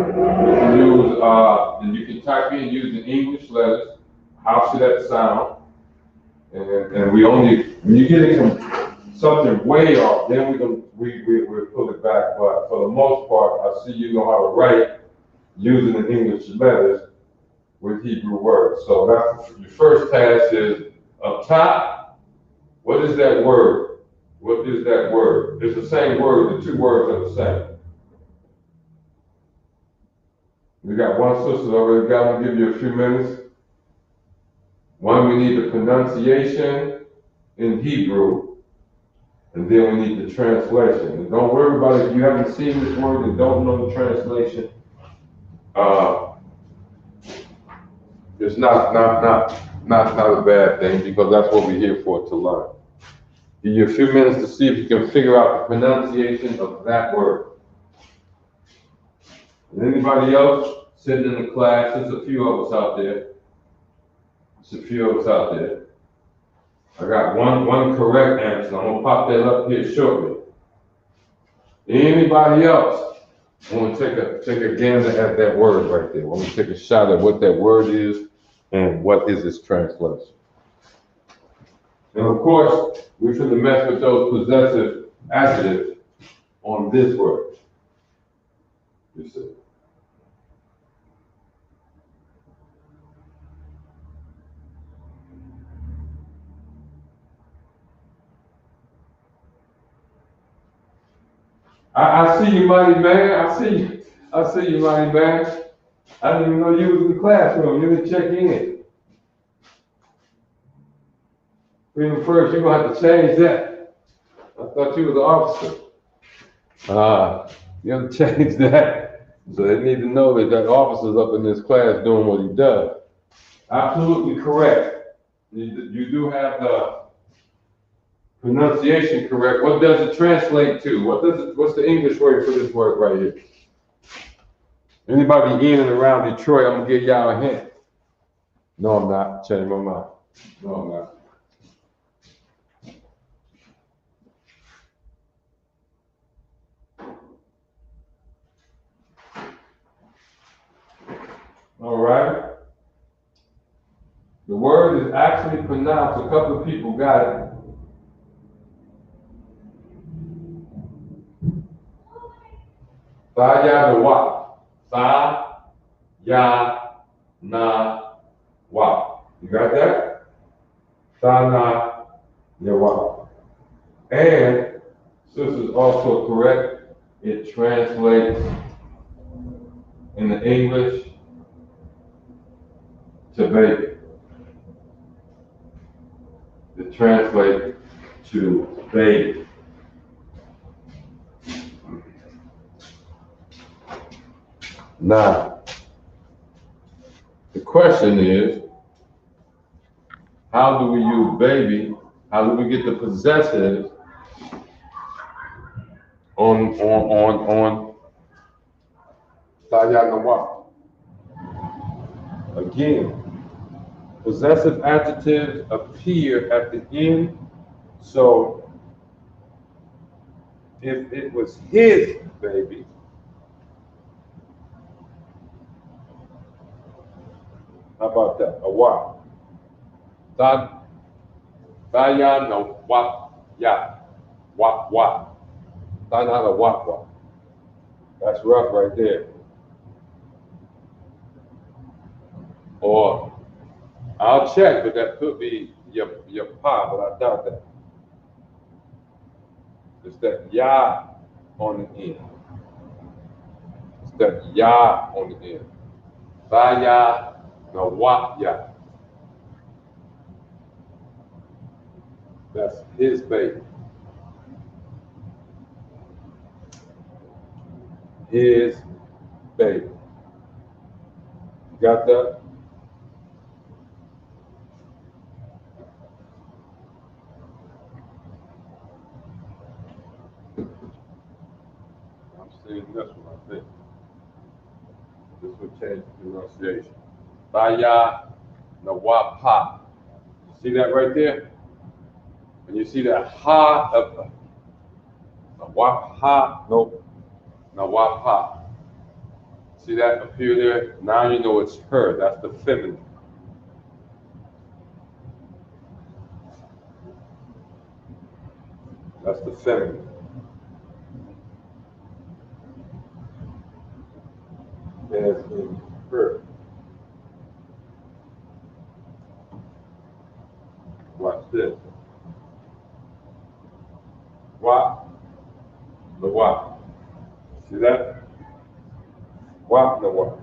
can use, and you can type in using English letters. How should that sound? And we only, when you get something way off, then we'll pull it back. But for the most part, I see you know how to write using the English letters with Hebrew words. So that's your first task is up top. What is that word? What is that word? It's the same word. The two words are the same. We got one sister already got. I'll give you a few minutes. One, we need the pronunciation in Hebrew, and then we need the translation. And don't worry about it if you haven't seen this word and don't know the translation. It's not not a bad thing, because that's what we're here for, to learn. Give you a few minutes to see if you can figure out the pronunciation of that word. And anybody else sitting in the class, there's a few of us out there. There's a few of us out there. I got one correct answer. I'm gonna pop that up here shortly. Anybody else want to take a gander at that word right there? Want to take a shot at what that word is and what is its translation? And of course, we're going to mess with those possessive adjectives on this word. You see. I see you, mighty man. I see you, mighty man. I didn't even know you was in the classroom. You didn't check in. Freedom first, you're gonna have to change that. I thought you was an officer. You have to change that. So they need to know that officer's up in this class doing what he does. Absolutely correct. You do have the pronunciation correct. What does it translate to? What's the English word for this word right here? Anybody in and around Detroit, I'm gonna give y'all a hint. No, I'm not. Change my mind. No, I'm not. All right. The word is actually pronounced. A couple of people got it. Sa-ya-na-wa. Sa-ya-na-wa. You got that? Sa-na-ya-wa. And this is also correct. It translates in the English to baby. It translates to baby. Now, the question is, how do we use baby? How do we get the possessive on Sayanawa? Again, possessive adjectives appear at the end. So if it was his baby, how about that? A wa. Sayanawa ya. Wa. Sayanawa. That's rough right there. Or I'll check, but that could be your pa, but I doubt that. It's that ya on the end. It's that ya on the end. Saya na wa ya. That's his baby. His baby. You got that? I'm seeing this one, I think. This will change the pronunciation. Saya na wa pa. See that right there? And you see that ha of na wa ha, nope, na wa pa. See that appear there? Now you know it's her. That's the feminine. That's the feminine. As in her. Watch this. Wa, the wa. See that? Wa, the wa.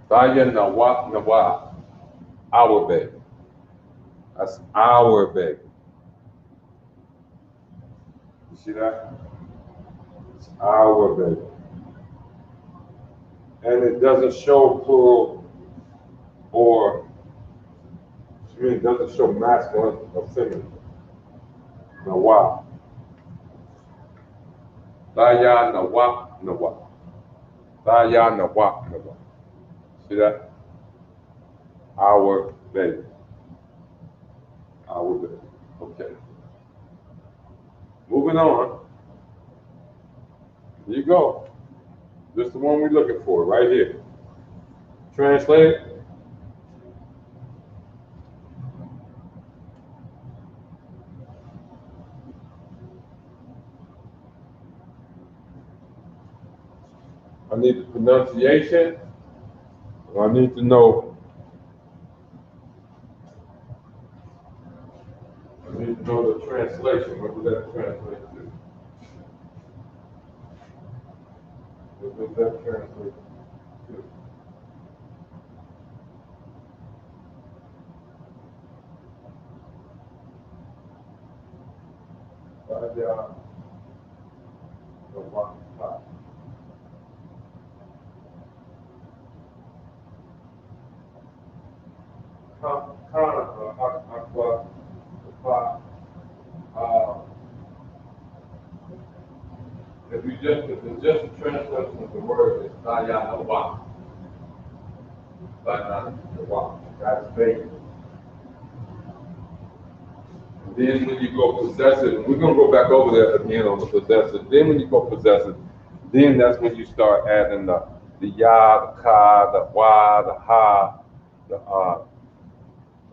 Saya na wa. Our baby. That's our baby. You see that? It's our baby. And it doesn't show plural or doesn't show masculine or feminine. Nawa. Daya nawa nawa. Daya nawa nawa. See that? Our baby. Our baby. Okay. Moving on. Here you go. This is the one we're looking for right here. Translate. I need the pronunciation. I need to know. I need to know the translation. What does that translate to? What does that translate to? Daya nawa nawa. If it's just a translation of the word, it's Dayanawa. Dayanawa. That's basic. Then when you go possessive, we're gonna go back over that again on the possessive. Then when you go possessive, then that's when you start adding the ya, the ka, the wa, the ha, the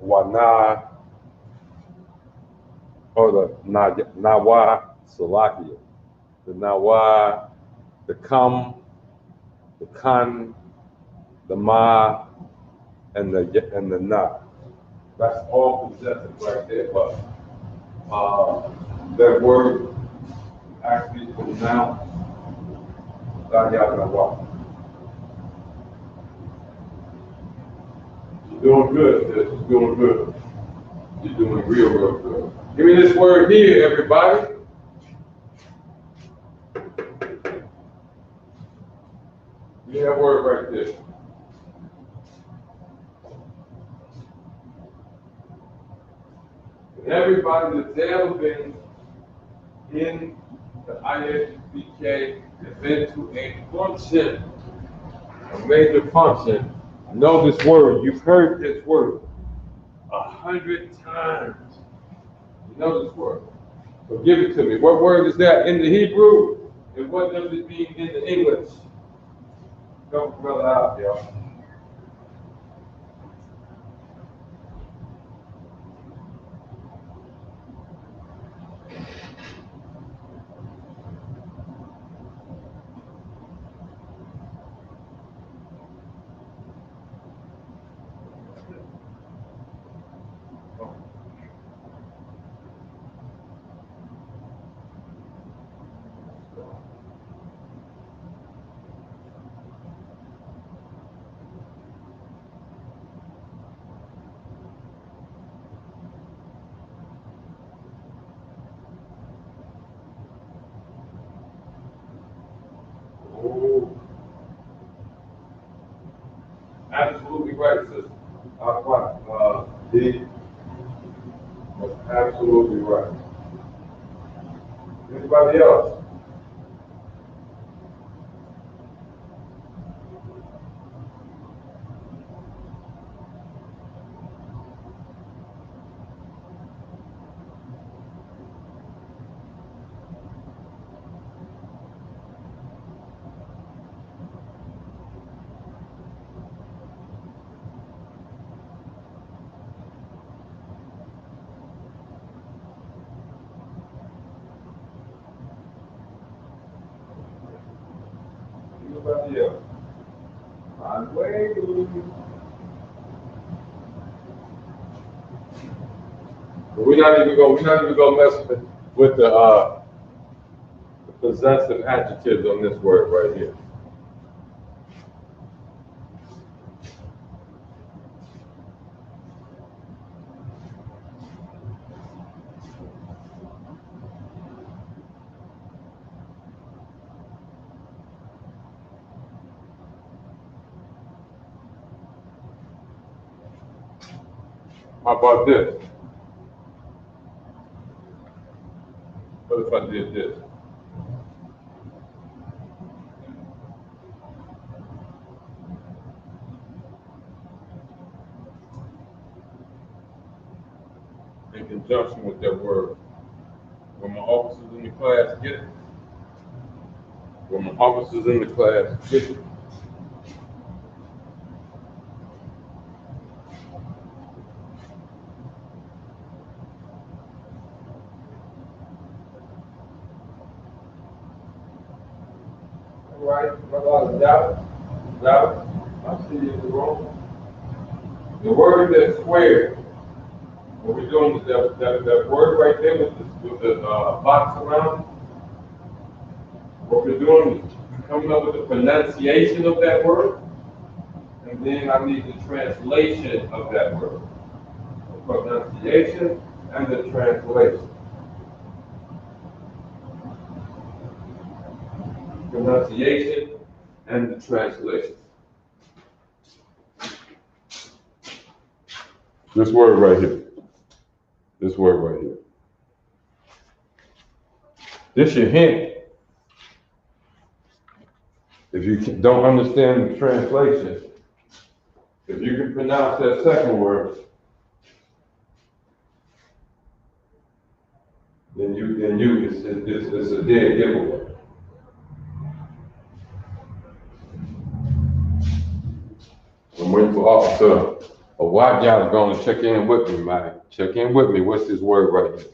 wana, or the nawa, salakia, the nawa, the kam, the kan, the ma, and the na. That's all possessive right there. But that word actually is pronounced Dayanawa. You're doing good, sis. You're doing good. You're doing real good. Give me this word here, everybody. Give me that word right there. And everybody that's ever been in the ISUPK has been to a function, a major function. Know this word. You've heard this word 100 times. You know this word. So give it to me. What word is that in the Hebrew? And what does it mean in the English? Help a brother out, y'all. Oh, absolutely right, sister. D was absolutely right. Anybody else? Anybody else? I'm waiting. We're not even gonna mess with the possessive adjectives on this word right here. How about this? What if I did this? In conjunction with that word. Will my officers in the class get it? Will my officers in the class get it? All right, doubt. I see you in the room. The word that's square. What we're doing is that word right there with the box around it. What we're doing is coming up with the pronunciation of that word, and then I need the translation of that word. The pronunciation and the translation. Pronunciation and the translation. This word right here. This word right here. This your hint. If you don't understand the translation, if you can pronounce that second word, then it's a dead giveaway. I'm waiting for Officer White Y'all going to check in with me, man. Check in with me. What's this word right here?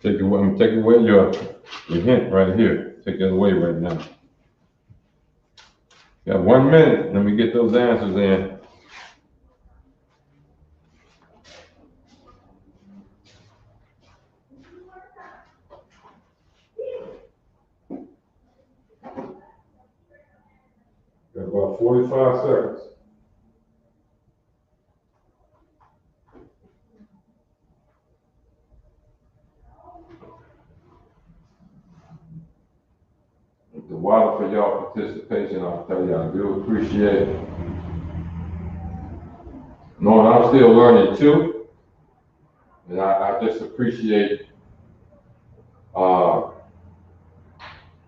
I'm taking away your hint right here. Take that away right now. Got 1 minute. Let me get those answers in. Got about 45 seconds. The water for y'all participation, I'll tell you, I do appreciate it. Knowing I'm still learning too, and I just appreciate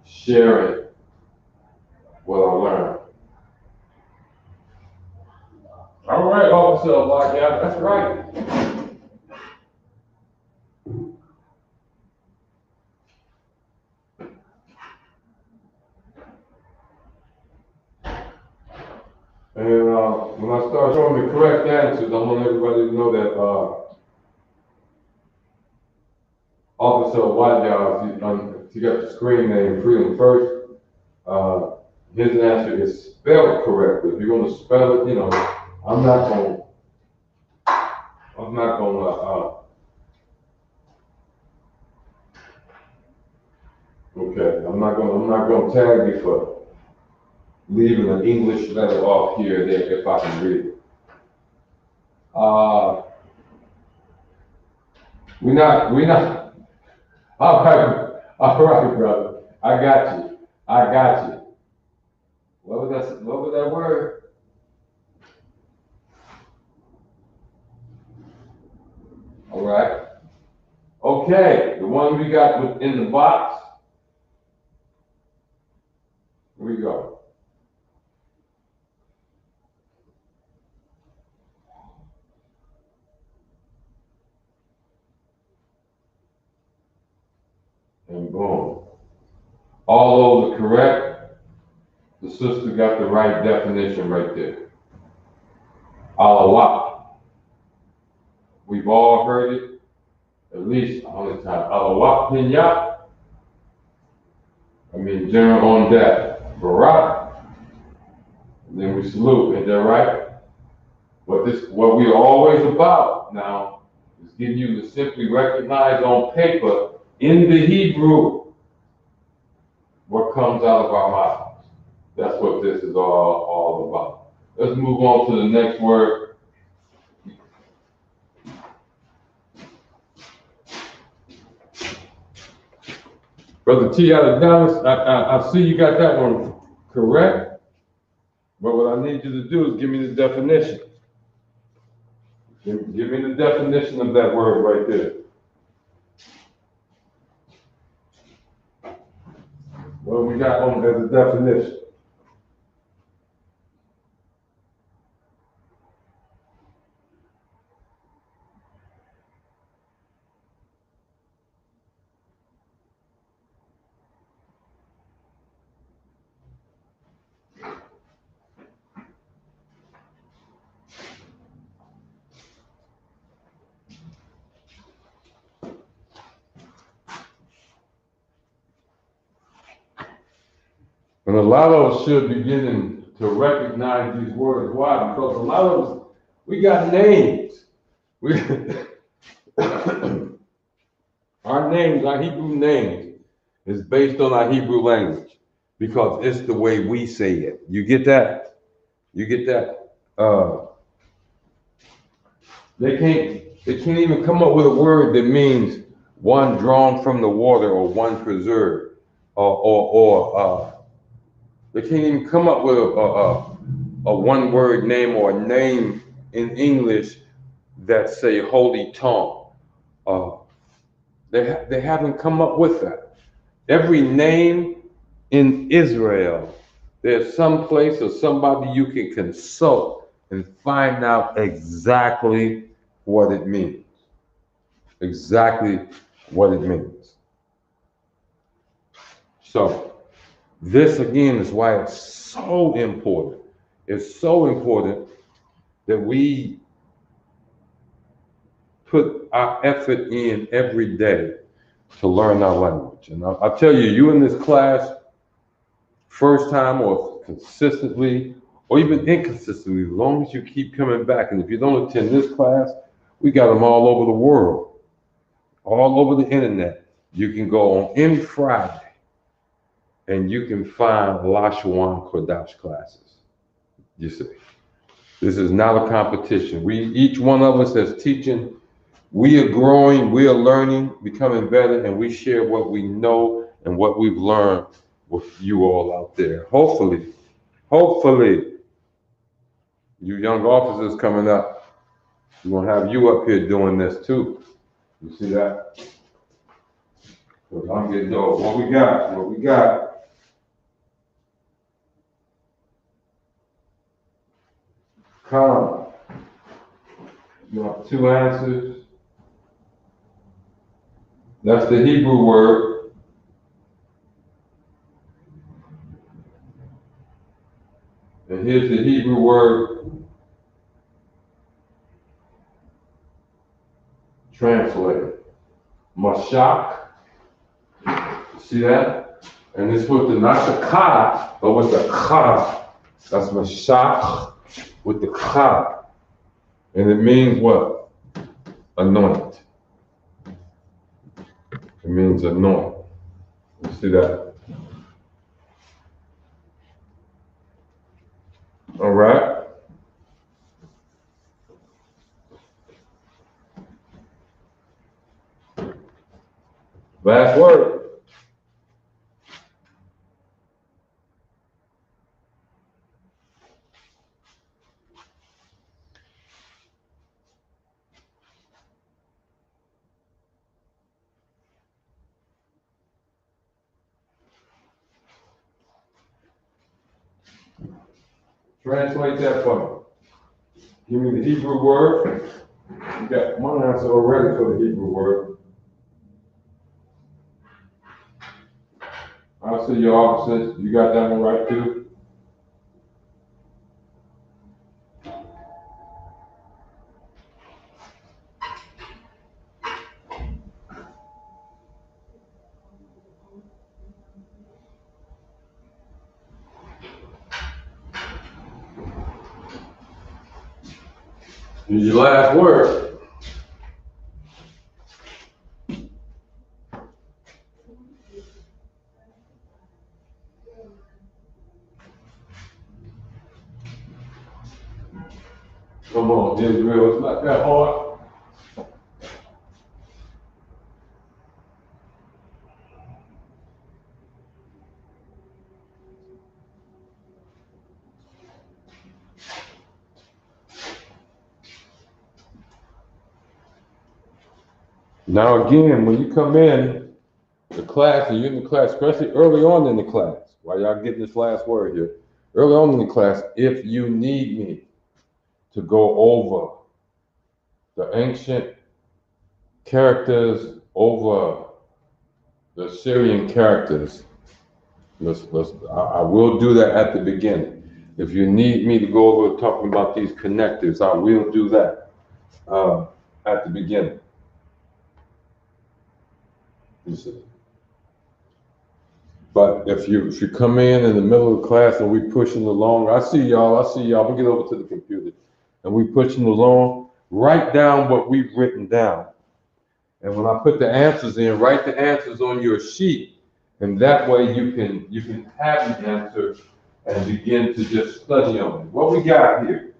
sharing what I learned. All right, Officer Elijah, that's right. And when I start showing the correct answers, I want everybody to know that Officer White to get the screen name Freedom First, his answer is spelled correctly. If you're going to spell it, I'm not going to tag you for leaving an English letter off here and there if I can read it. We're not. All right, brother. I got you. What was that word? All right. Okay, the one we got in the box. Here we go. And boom. All those are correct. The sister got the right definition right there. Alawak. We've all heard it at least 100 times. Alawak Pinyat. I mean, general on that. Barak. And then we salute. Ain't that right? What we're always about now is getting you to simply recognize on paper in the Hebrew what comes out of our mouths. That's what this is all about. Let's move on to the next word. Brother T out of Dallas, I see you got that one correct, but what I need you to do is give me the definition. Give me the definition of that word right there. What we got on as a definition? And a lot of us should be beginning to recognize these words. Why? Because a lot of us, we got names. Our names, our Hebrew names, is based on our Hebrew language because it's the way we say it. You get that? You get that? They can't even come up with a word that means one drawn from the water or one preserved or they can't even come up with a one word name or a name in English that say holy tongue. They haven't come up with that. Every name in Israel, there's some place or somebody you can consult and find out exactly what it means. Exactly what it means. So, this again is why it's so important. It's so important that we put our effort in every day to learn our language. And I'll tell you, you in this class, first time or consistently, or even inconsistently, as long as you keep coming back. And if you don't attend this class, we got them all over the world, all over the internet. You can go on any Friday and you can find Lashawan Qadash classes. You see, this is not a competition. Each one of us that's teaching, we are growing, we are learning, becoming better, and we share what we know and what we've learned with you all out there. Hopefully, you young officers coming up, we're gonna have you up here doing this too. You see that? I'm getting old. What we got? Calm. You have two answers. That's the Hebrew word. And here's the Hebrew word translated. Mashak. See that? And it's with the not the ka, but with the ka. That's mashak with the ka. And it means what? Anoint. It means anoint. You see that? All right. Last word. Translate that for me. Give me the Hebrew word. You got one answer already for the Hebrew word. I'll see your officers. You got that one right too? Here's your last word. Come on, Israel, it's not that hard. Now again, when you come in the class and you're in the class, especially early on in the class, while y'all getting this last word here, early on in the class, if you need me to go over the ancient characters over the Syrian characters, I will do that at the beginning. If you need me to go over talking about these connectors, I will do that at the beginning. You see. But if you come in the middle of the class and we pushing along, I see y'all. We get over to the computer and we pushing along. Write down what we've written down, and when I put the answers in, write the answers on your sheet, and that way you can have the answer and begin to just study on it. What we got here?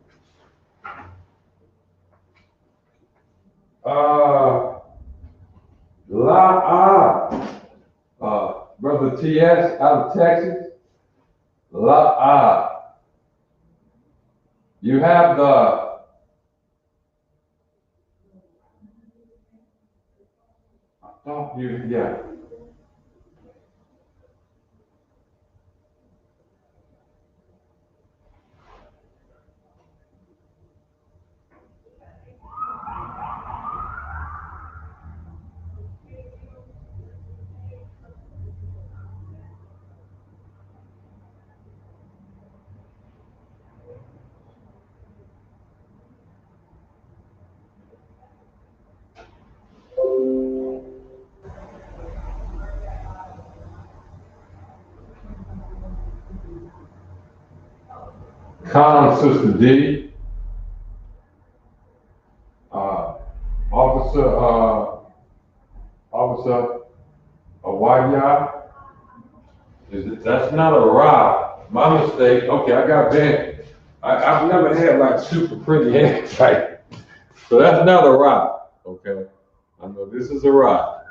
Brother TS out of Texas. You have yeah. Sister D, Officer Awaya. That's not a rock. My mistake. Okay, I got banned. I've never had like super pretty hands, right? So that's not a rock. Okay, I know this is a rock.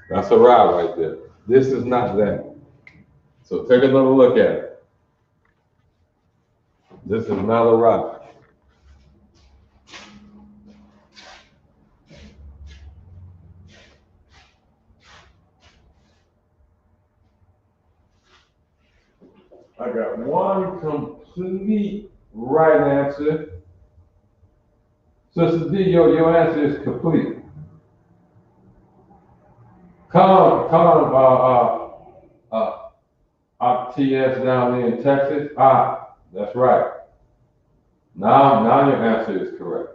That's a rock right there. This is not that. So take another look at it. This is not a rock. I got one complete right answer. Sister D, your answer is complete. TS down there in Texas. That's right. Now your answer is correct.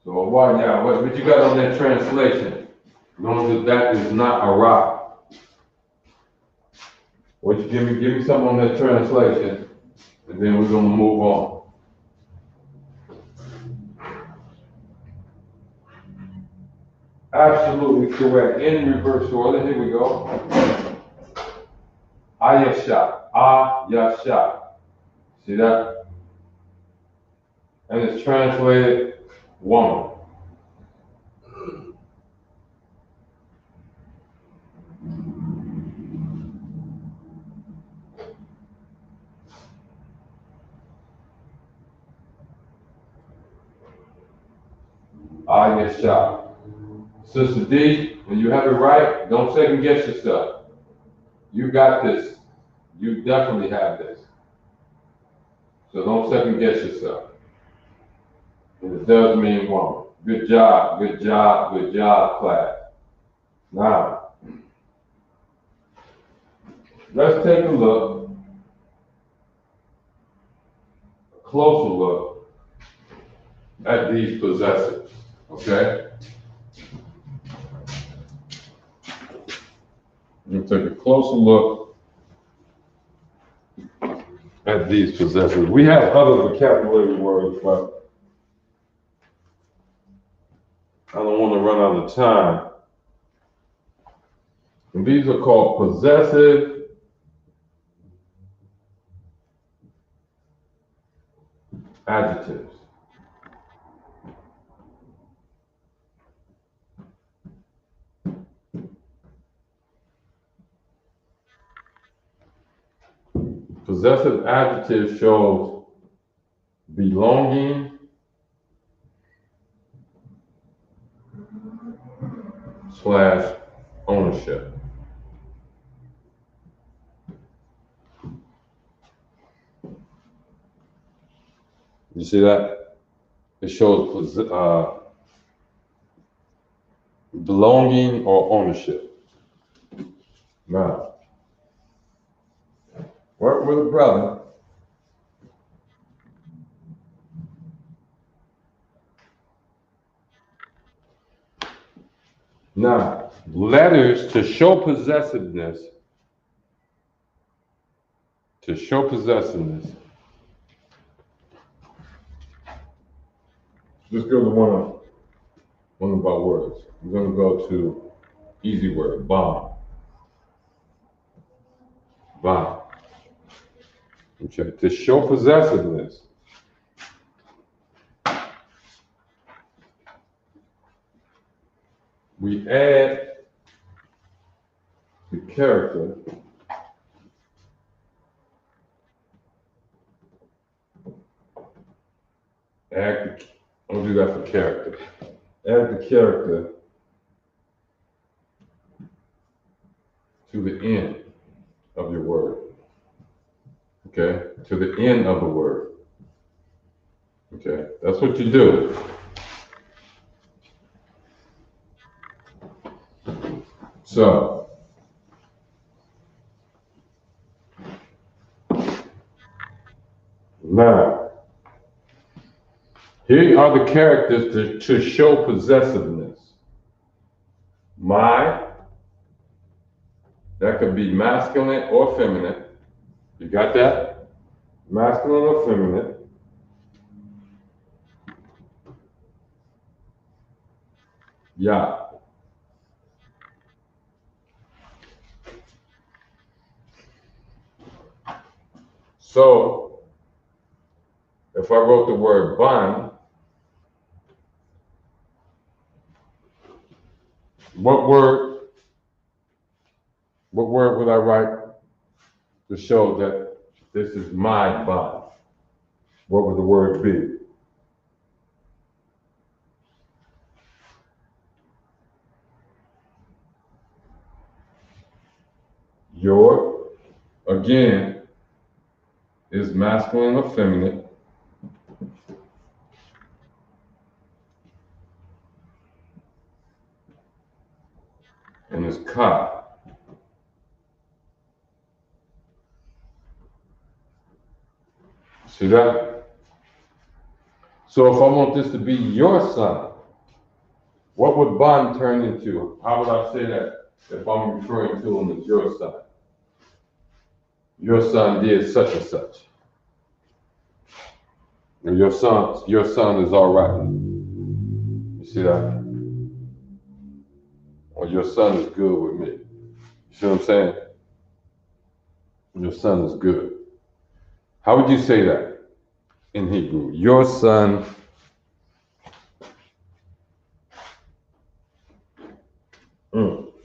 So what you got on that translation? As long as that is not a rock. What you give me something on that translation, and then we're gonna move on. Absolutely correct. In reverse order. Here we go. Ayasha. See that? And it's translated woman. Ayasha. Sister D, when you have it right, don't second guess yourself. You got this. You definitely have this. So don't second guess yourself. And it does mean woman. Good job, class. Now, let's take a closer look at these possessives, okay? We'll take a closer look at these possessives. We have other vocabulary words, but I don't want to run out of time. And these are called possessive adjectives. Possessive adjective shows belonging / ownership. You see that? It shows belonging or ownership. Now, work with a brother. Now, letters to show possessiveness. Let's go to one of our words. We're going to go to easy word, bomb. Bomb. Okay. To show possessiveness, we add the character I'll do that for character. Add the character to the end of your word. Okay? To the end of the word. Okay? That's what you do. So, now, here are the characters to show possessiveness. My, that could be masculine or feminine. You got that? Masculine or feminine. Yeah. So, if I wrote the word bun, what word would I write to show that this is my bun? What would the word be? Your, again, is masculine or feminine. And it's ka. See that? So if I want this to be your son, what would bun turn into? How would I say that if I'm referring to him as your son? Your son did such and such. And your son is all right. You see that? Or your son is good with me. You see what I'm saying? Your son is good. How would you say that in Hebrew? Your son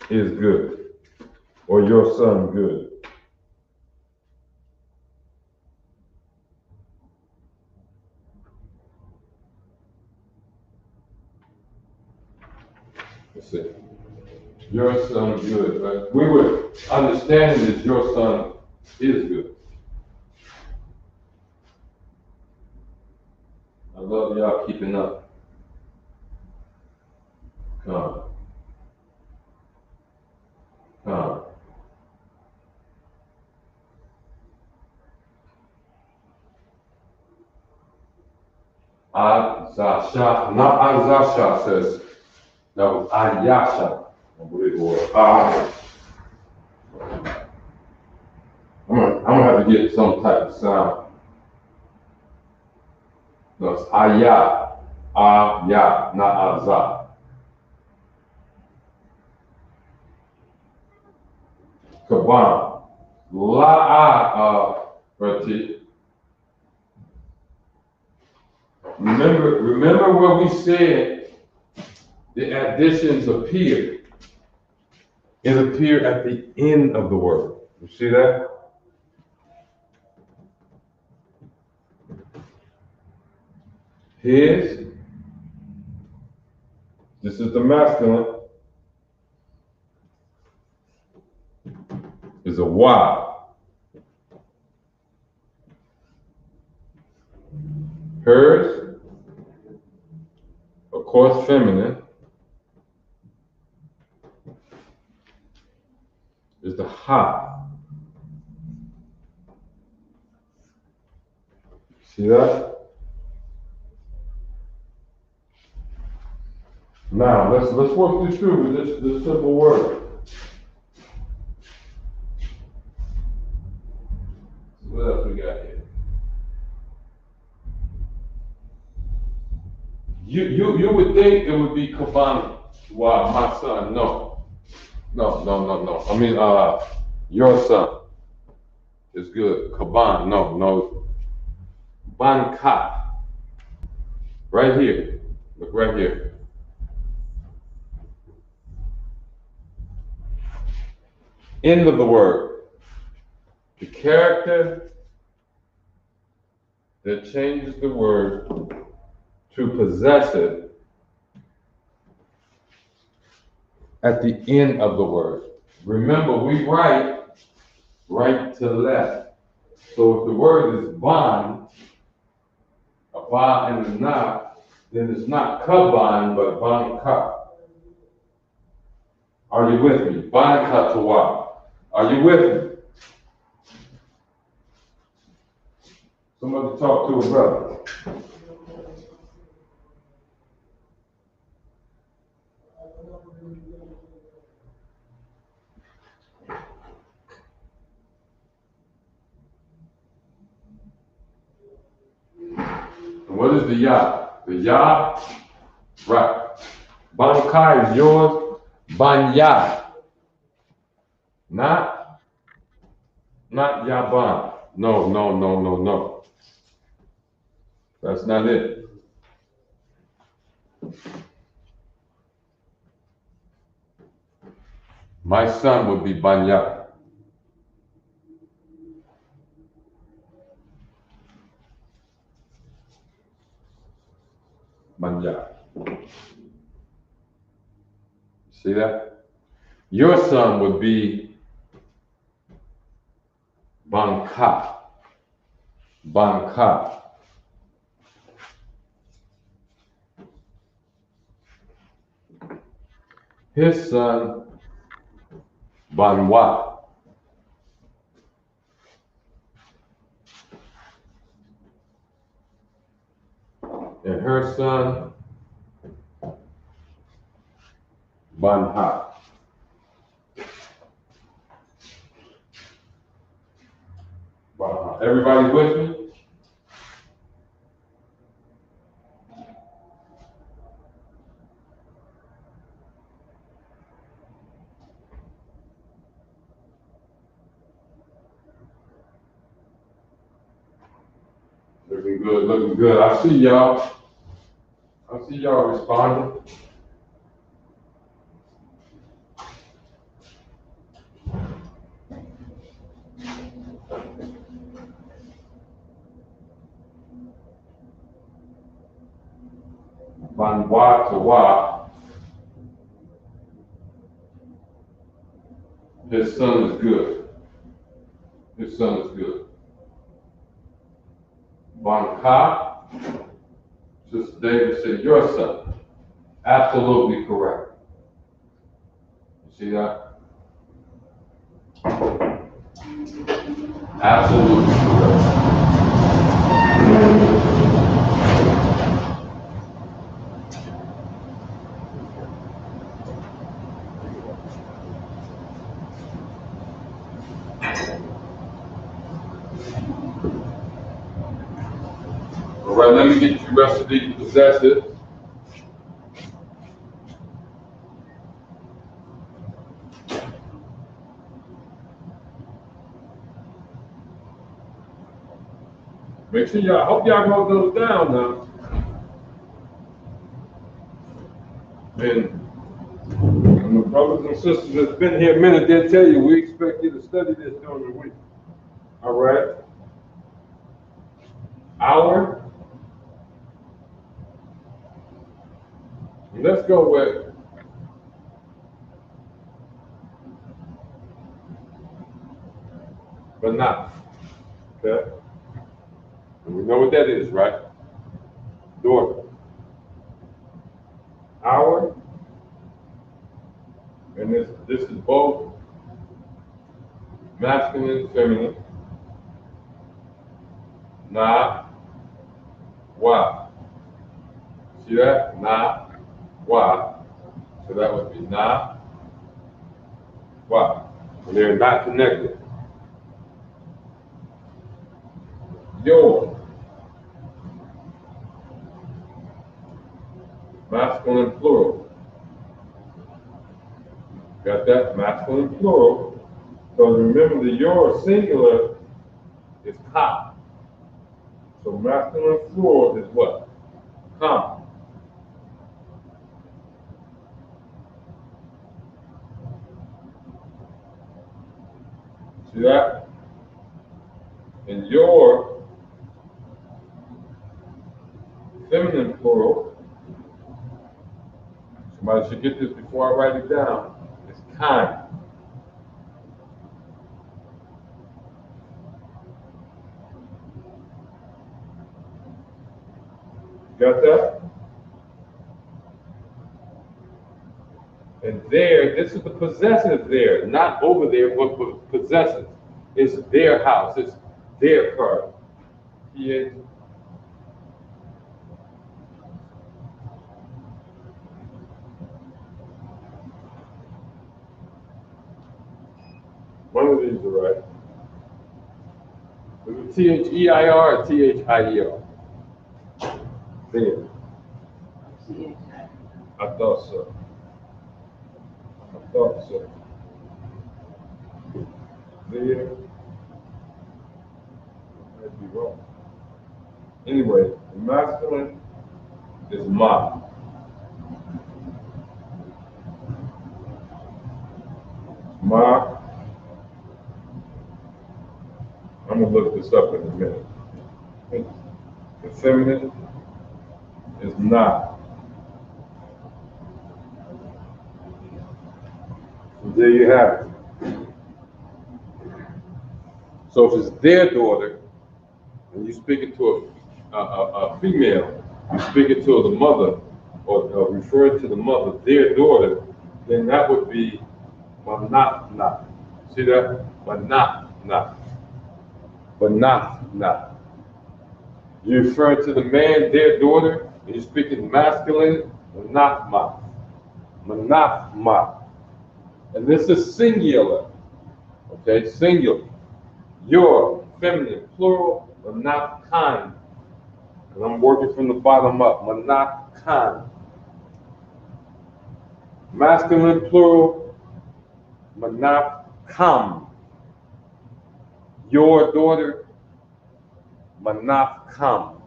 is good. Or your son good. Let's see. Your son good, right? We would understand that your son is good. I love y'all keeping up. Come. Azasha, not Azasha says, that was Ayasha, I believe it was. I'm gonna have to get some type of sound. No, it's Aya, not Azah. Kaban. Rati. Remember where we said the additions appear. It appeared at the end of the word. You see that? His, this is the masculine, is a Y. Hers, of course, feminine, is the Ha. See that? Now let's work this through with this simple word. What else we got here? You would think it would be Kaban. Wow, my son. No. I mean, your son is good. Kaban. No. Banka. Right here. Look right here. End of the word. The character that changes the word to possessive at the end of the word. Remember, we write right to left. So if the word is ban, a ba and a na, then it's not kaban, but banka. Are you with me? Banka to wa. Are you with me? Somebody talk to a brother. And what is the ya? The ya, right. Bankai is yours. Banya. Not yaban. No. That's not it. My son would be Banya. Banya. See that? Your son would be Banka. His son, Banwa. And her son, Banha. Everybody with me? Looking good. I see y'all responding. Banwa to wa. His son is good. Banka, Sister David said, your son. Absolutely correct. You see that? Absolutely correct. All right, let me get you the rest of these possessive. Make sure y'all, I hope y'all wrote those down now. And the brothers and sisters that's been here a minute, they'll tell you, we expect you to study this during the week. All right? Hour. Let's go with but not. Okay? And we know what that is, right? Daughter. Hour. And this is both masculine and feminine. Na, wa. See that? Na, wa. So that would be na, wa. And they're not connected. Your. Masculine plural. Got that? Masculine plural. So remember the your singular is ka. So masculine plural is what? Kam. See that? And your feminine plural, somebody should get this before I write it down, is kind. Got that? And there, this is the possessive there, not over there, but possessive. It's their house, it's their car. P-H. One of these are right. Is it T-H-E-I-R or T-H-I-E-R? There. I thought so. I thought so. There. I'd be wrong. Anyway, the masculine is ma. Ma. I'm gonna look this up in a minute. The feminine is na. So there you have it. So if it's their daughter, and you're speaking to a female, you're speaking to the mother, or referring to the mother, their daughter, then that would be manat. See that? Manat. Manat. You refer to the man, their daughter, and you're speaking masculine, manatma. And this is singular. Okay, singular. Your, feminine, plural, manat kind. And I'm working from the bottom up. Manat kind. Masculine, plural, manat kam. Your daughter, manat kam.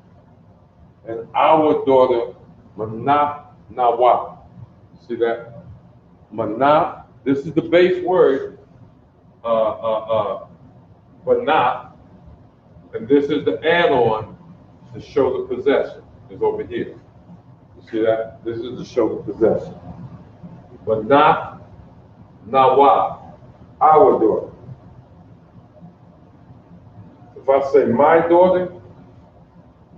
And our daughter, manat nawa. See that? Manat, this is the base word, manat, and this is the add-on to show the possession, is over here. You see that? This is to show the possession. Manat nawa, our daughter. If I say my daughter,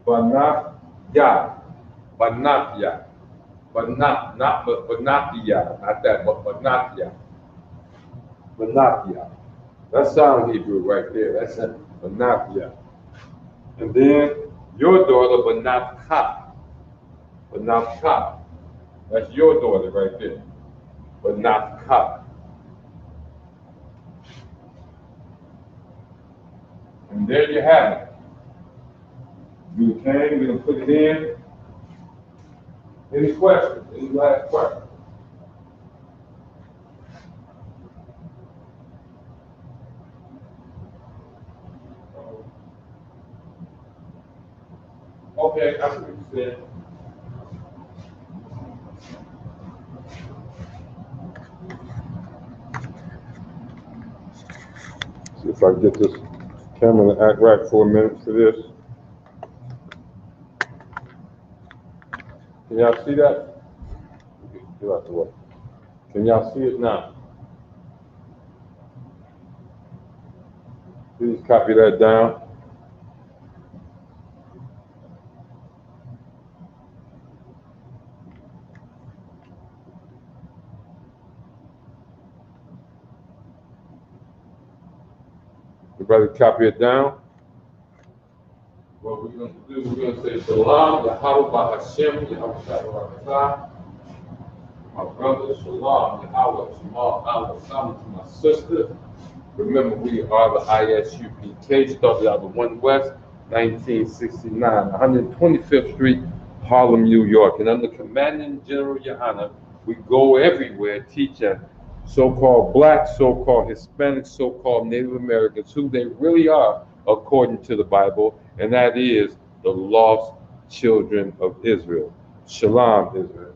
banat ya, banat ya. Banat, not banatia, not that, but banatia. Banatia. That's sound Hebrew right there. That's banatia. And then your daughter, banatka. Banatka. That's your daughter right there. Banatka. And there you have it. Okay, we're going to put it in. Any questions? Any last questions? Okay, I see what you said. See if I can get this camera to act right for a minute for this. Can y'all see that? Get out the way. Can y'all see it now? Please copy that down. Everybody copy it down. What we're going to do, we're going to say Shalom, Yahweh Bahashem, Yahweh Shabbat. My brother, Shalom, Yahweh, Shema, Allah, Sama to my sister. Remember, we are the ISUPK, started out of 1 West, 1969, 125th Street, Harlem, New York. And under Commanding General Yohana, we go everywhere teaching so-called black, so-called Hispanic, so-called Native Americans who they really are according to the Bible, and that is the lost children of Israel. Shalom, Israel.